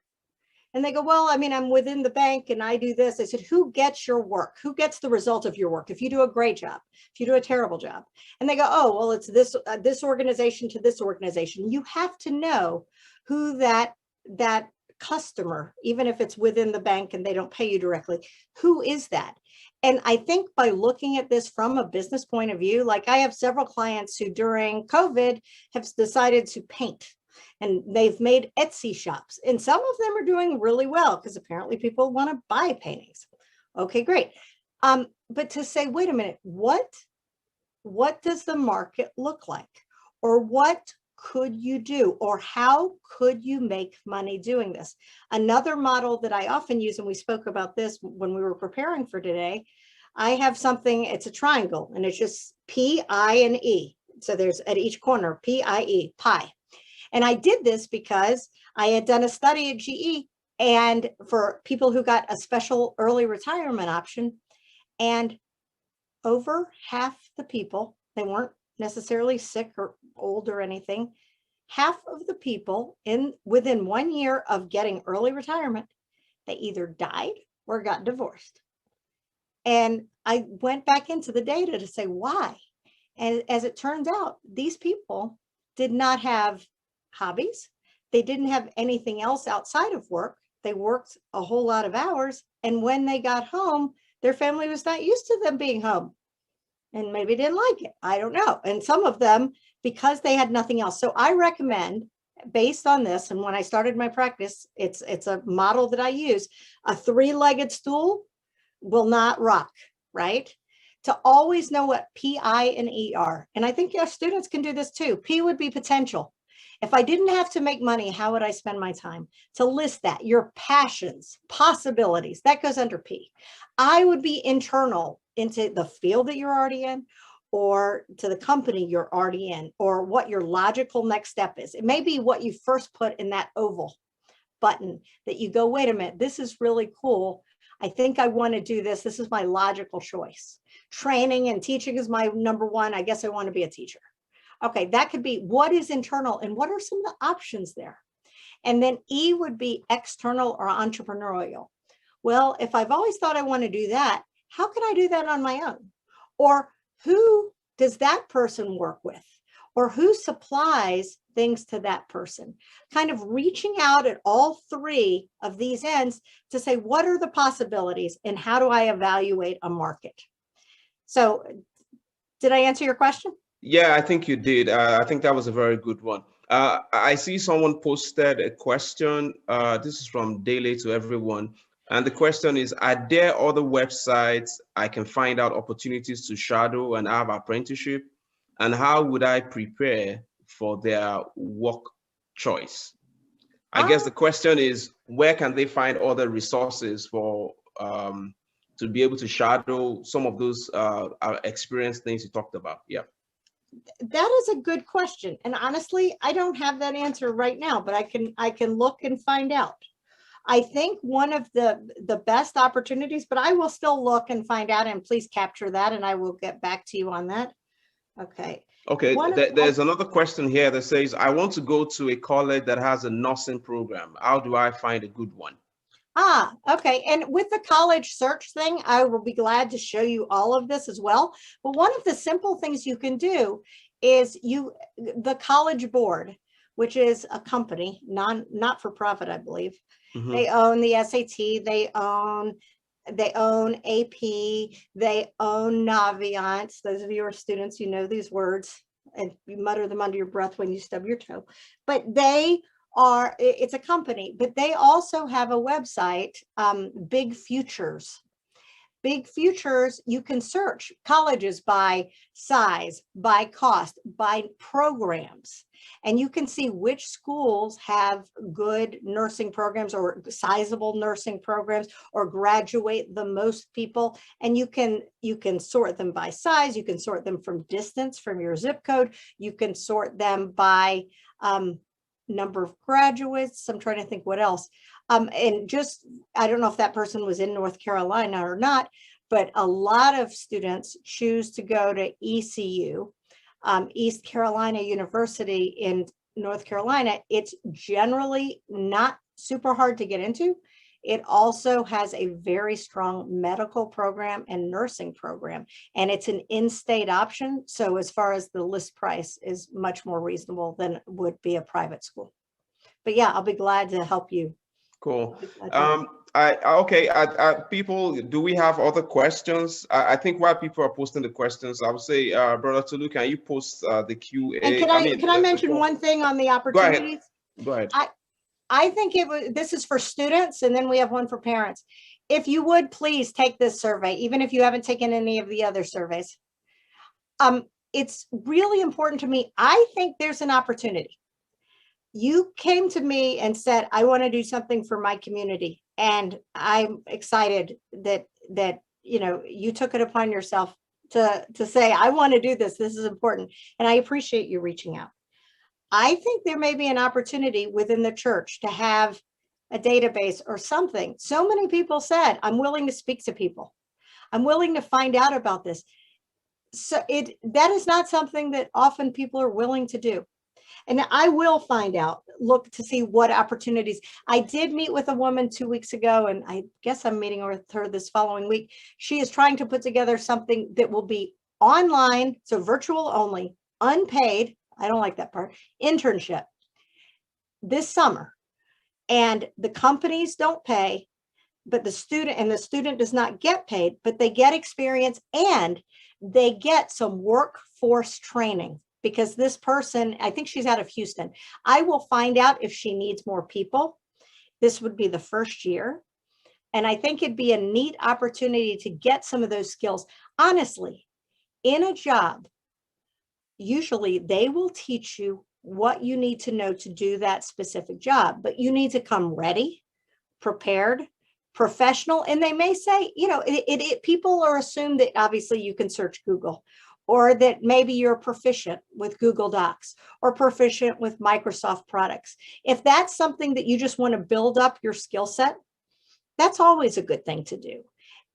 E: And they go, well, I mean, I'm within the bank and I do this. I said, who gets your work? Who gets the result of your work? If you do a great job, if you do a terrible job. And they go, oh, well, it's this organization to this organization. You have to know who that customer, even if it's within the bank and they don't pay you directly, who is that? And I think by looking at this from a business point of view, like I have several clients who during COVID have decided to paint, and they've made Etsy shops, and some of them are doing really well because apparently people want to buy paintings. Okay, great. But to say, wait a minute, what does the market look like? Or what could you do? Or how could you make money doing this? Another model that I often use, and we spoke about this when we were preparing for today, I have something, it's a triangle, and it's just P, I, and E. So there's at each corner, P, I, E, pie. And I did this because I had done a study at GE and for people who got a special early retirement option, and over half the people, they weren't necessarily sick or old or anything, half of the people within 1 year of getting early retirement, they either died or got divorced. And I went back into the data to say why. And as it turns out, these people did not have hobbies. They didn't have anything else outside of work. They worked a whole lot of hours. And when they got home, their family was not used to them being home and maybe didn't like it. I don't know. And some of them, because they had nothing else. So I recommend, based on this, and when I started my practice, it's a model that I use, a 3-legged stool will not rock, right? To always know what P, I, and E are. And I think your students can do this too. P would be potential. If I didn't have to make money, how would I spend my time? To list that, your passions, possibilities, that goes under P. I would be internal, into the field that you're already in, or to the company you're already in, or what your logical next step is. It may be what you first put in that oval button that you go, wait a minute, this is really cool. I think I want to do this. This is my logical choice. Training and teaching is my number one. I guess I want to be a teacher. Okay, that could be what is internal and what are some of the options there? And then E would be external or entrepreneurial. Well, if I've always thought I want to do that, how can I do that on my own? Or who does that person work with? Or who supplies things to that person? Kind of reaching out at all 3 of these ends to say, what are the possibilities and how do I evaluate a market? So did I answer your question?
C: Yeah, I think you did. I think that was a very good one. I see someone posted a question. This is from Daily to Everyone. And the question is, are there other websites I can find out opportunities to shadow and have apprenticeship? And how would I prepare for their work choice? I guess the question is, where can they find other resources for to be able to shadow some of those experience things you talked about? Yeah.
E: That is a good question. And honestly, I don't have that answer right now, but I can look and find out. I think one of the best opportunities, but I will still look and find out, and please capture that and I will get back to you on that. Okay.
C: Okay, there's another question here that says, I want to go to a college that has a nursing program. How do I find a good one?
E: Okay. And with the college search thing, I will be glad to show you all of this as well. But one of the simple things you can do is the College Board, which is a company, not for profit, I believe.
C: Mhm.
E: They own the SAT, they own AP, they own Naviance. Those of you who are students, you know these words and you mutter them under your breath when you stub your toe. But it's a company, but they also have a website, Big Futures. Big Futures, you can search colleges by size, by cost, by programs, and you can see which schools have good nursing programs or sizable nursing programs or graduate the most people. And you can sort them by size, you can sort them from distance from your zip code, you can sort them by number of graduates. I'm trying to think what else. And just, I don't know if that person was in North Carolina or not, but a lot of students choose to go to ECU, East Carolina University in North Carolina. It's generally not super hard to get into. It also has a very strong medical program and nursing program, and it's an in-state option. So as far as the list price is much more reasonable than would be a private school. But yeah, I'll be glad to help you.
C: Cool.
E: Okay.
C: People, do we have other questions? I think while people are posting the questions, I would say, Brother Tolu, can you post the QA?
E: And can I mention one thing on the opportunities?
C: Go ahead.
E: I think this is for students, and then we have one for parents. If you would please take this survey, even if you haven't taken any of the other surveys. It's really important to me. I think there's an opportunity. You came to me and said, I want to do something for my community. And I'm excited that you took it upon yourself to say, I want to do this. This is important. And I appreciate you reaching out. I think there may be an opportunity within the church to have a database or something. So many people said, I'm willing to speak to people. I'm willing to find out about this. So that is not something that often people are willing to do. And I will find out, look to see what opportunities. I did meet with a woman 2 weeks ago, and I guess I'm meeting with her this following week. She is trying to put together something that will be online, so virtual only, unpaid, I don't like that part, internship this summer. And the companies don't pay, but the student does not get paid, but they get experience and they get some workforce training. Because this person, I think she's out of Houston. I will find out if she needs more people. This would be the first year. And I think it'd be a neat opportunity to get some of those skills. Honestly, in a job, usually they will teach you what you need to know to do that specific job, but you need to come ready, prepared, professional. And they may say, people are assumed that obviously you can search Google, or that maybe you're proficient with Google Docs or proficient with Microsoft products. If that's something that you just want to build up your skill set, that's always a good thing to do.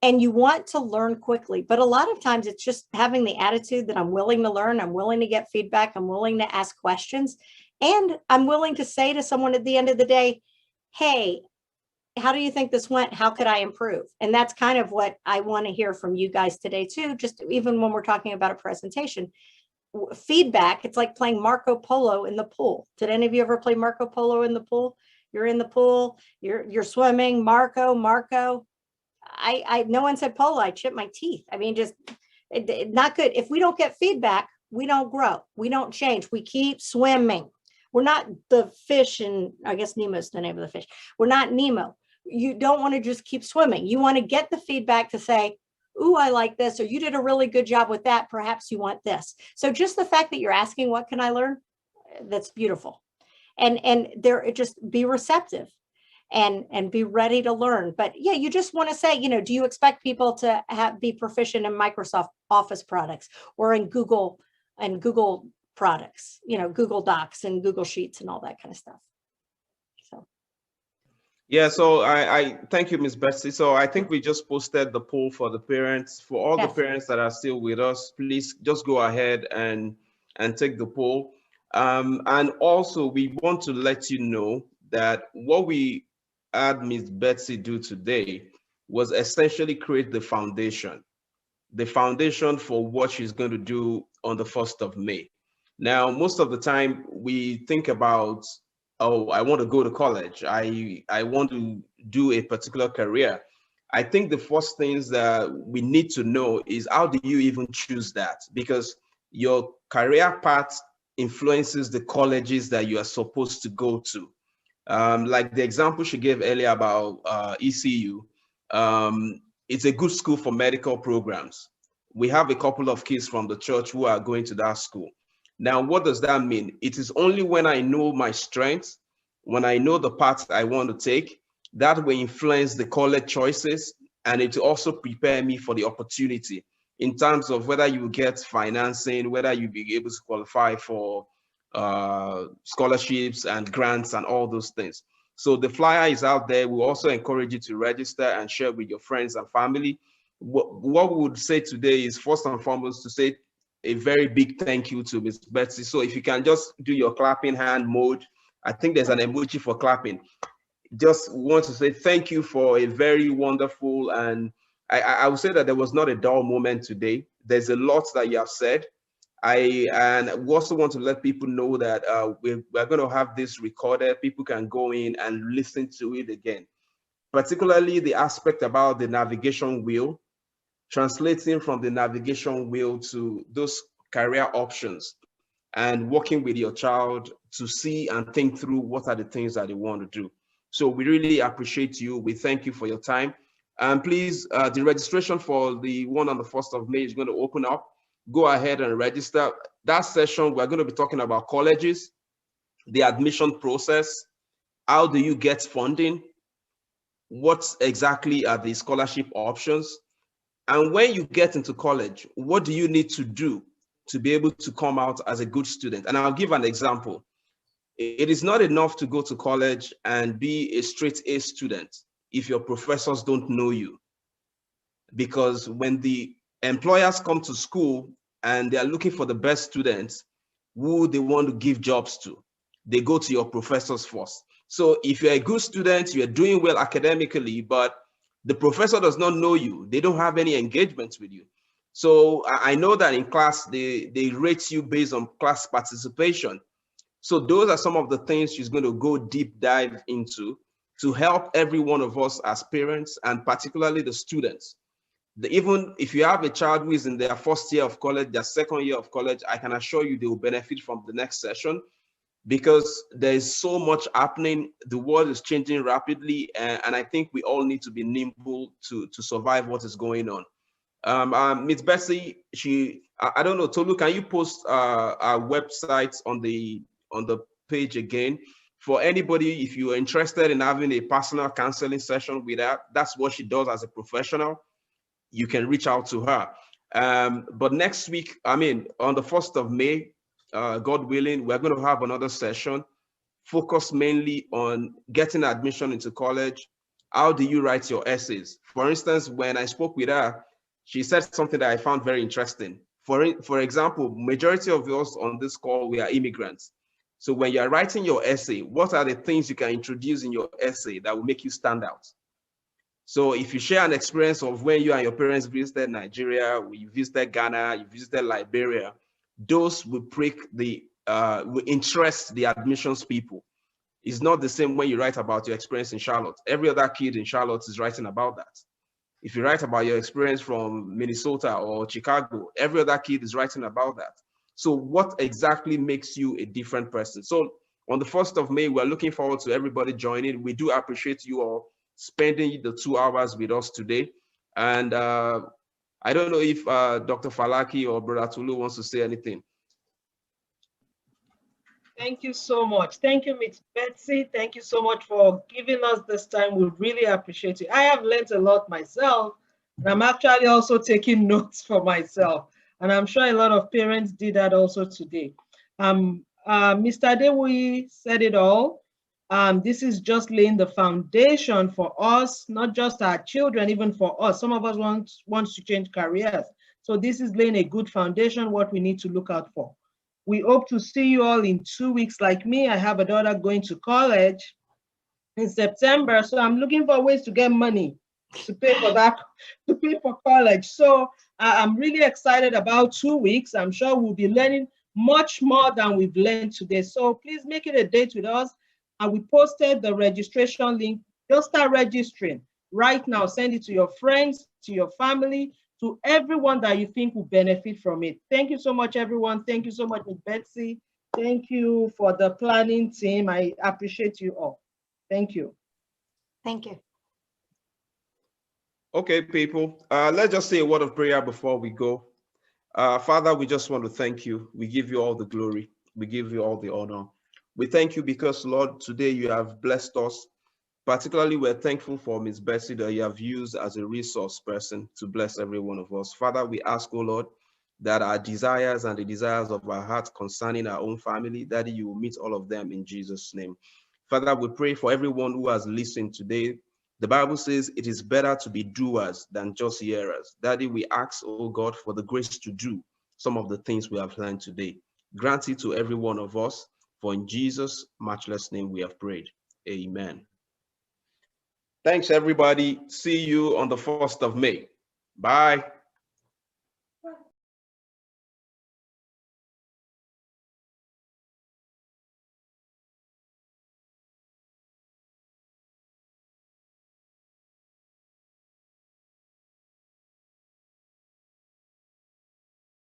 E: And you want to learn quickly, but a lot of times it's just having the attitude that I'm willing to learn, I'm willing to get feedback, I'm willing to ask questions, and I'm willing to say to someone at the end of the day, hey, how do you think this went? How could I improve? And that's kind of what I want to hear from you guys today too, just even when we're talking about a presentation. Feedback, it's like playing Marco Polo in the pool. Did any of you ever play Marco Polo in the pool? You're in the pool, you're swimming, Marco. No one said polo, I chipped my teeth. I mean, just not good. If we don't get feedback, we don't grow, we don't change, we keep swimming. We're not the fish, and I guess Nemo's the name of the fish. We're not Nemo. You don't want to just keep swimming. You want to get the feedback to say, ooh, I like this, or you did a really good job with that. Perhaps you want this. So just the fact that you're asking, what can I learn? That's beautiful. And there, just be receptive and be ready to learn. But yeah, you just want to say, do you expect people to be proficient in Microsoft Office products or in Google products, Google Docs and Google Sheets and all that kind of stuff. So.
C: Yeah, so I thank you, Ms. Betsy. So I think we just posted the poll for the parents. For all the parents that are still with us, please just go ahead and take the poll. And also we want to let you know that what we had Ms. Betsy do today was essentially create the foundation for what she's going to do on the 1st of May. Now, most of the time we think about, oh, I want to go to college. I want to do a particular career. I think the first things that we need to know is, how do you even choose that? Because your career path influences the colleges that you are supposed to go to. Like the example she gave earlier about ECU, it's a good school for medical programs. We have a couple of kids from the church who are going to that school. Now, what does that mean? It is only when I know my strengths, when I know the path I want to take, that will influence the college choices, and it will also prepare me for the opportunity in terms of whether you get financing, whether you be able to qualify for scholarships and grants and all those things. So the flyer is out there. We also encourage you to register and share with your friends and family. What we would say today is, first and foremost, to say a very big thank you to Ms. Betsy. So if you can just do your clapping hand mode, I think there's an emoji for clapping. Just want to say thank you for a very wonderful, and I would say that there was not a dull moment today. There's a lot that you have said. And we also want to let people know that we're going to have this recorded. People can go in and listen to it again, particularly the aspect about the navigation wheel, translating from the navigation wheel to those career options and working with your child to see and think through what are the things that they want to do. So we really appreciate you. We thank you for your time. And please, the registration for the one on the 1st of May is going to open up. Go ahead and register. That session, we're going to be talking about colleges, the admission process, how do you get funding, what exactly are the scholarship options, and when you get into college, what do you need to do to be able to come out as a good student? And I'll give an example. It is not enough to go to college and be a straight A student if your professors don't know you. Because when the employers come to school and they are looking for the best students who they want to give jobs to, they go to your professors first. So if you're a good student, you're doing well academically, but the professor does not know you, they don't have any engagement with you. So I know that in class, they rate you based on class participation. So those are some of the things she's going to go deep dive into to help every one of us as parents, and particularly the students. Even if you have a child who is in their first year of college, their second year of college, I can assure you they will benefit from the next session, because there's so much happening. The world is changing rapidly, and I think we all need to be nimble to survive what is going on. Ms. Betsy, I don't know, Tolu, can you post our website on the page again? For anybody, if you are interested in having a personal counseling session with her, that's what she does as a professional. You can reach out to her. But next week, on the 1st of May, God willing, we're going to have another session focused mainly on getting admission into college. How do you write your essays? For instance, when I spoke with her, she said something that I found very interesting. For example, majority of us on this call, we are immigrants. So when you're writing your essay, what are the things you can introduce in your essay that will make you stand out? So if you share an experience of when you and your parents visited Nigeria, you visited Ghana, you visited Liberia, those will will interest the admissions people. It's not the same when you write about your experience in Charlotte. Every other kid in Charlotte is writing about that. If you write about your experience from Minnesota or Chicago, every other kid is writing about that. So what exactly makes you a different person? So on the 1st of May, we're looking forward to everybody joining. We do appreciate you all spending the 2 hours with us today. And I don't know if Dr. Falaki or Brother Tulu wants to say anything.
A: Thank you so much. Thank you, Ms. Betsy. Thank you so much for giving us this time. We really appreciate it. I have learned a lot myself, and I'm actually also taking notes for myself. And I'm sure a lot of parents did that also today. Mr. Adewoye said it all. This is just laying the foundation for us, not just our children, even for us. Some of us want to change careers. So this is laying a good foundation, what we need to look out for. We hope to see you all in 2 weeks. Like me, I have a daughter going to college in September. So I'm looking for ways to get money to pay for that, to pay for college. So I'm really excited about 2 weeks. I'm sure we'll be learning much more than we've learned today. So please make it a date with us. And we posted the registration link. Just start registering right now. Send it to your friends, to your family, to everyone that you think will benefit from it. Thank you so much, everyone. Thank you so much, Ms. Betsy. Thank you for the planning team. I appreciate you all. Thank you.
E: Thank you.
C: Okay, people, let's just say a word of prayer before we go. Father, we just want to thank you. We give you all the glory. We give you all the honor. We thank you because, Lord, today you have blessed us. Particularly, we're thankful for Ms. Betsy that you have used as a resource person to bless every one of us. Father, we ask, oh Lord, that our desires and the desires of our hearts concerning our own family, that you will meet all of them in Jesus' name. Father, we pray for everyone who has listened today. The Bible says it is better to be doers than just hearers. Daddy, we ask, oh God, for the grace to do some of the things we have learned today. Grant it to every one of us, for in Jesus' matchless name we have prayed. Amen. Thanks, everybody. See you on the 1st of May. Bye.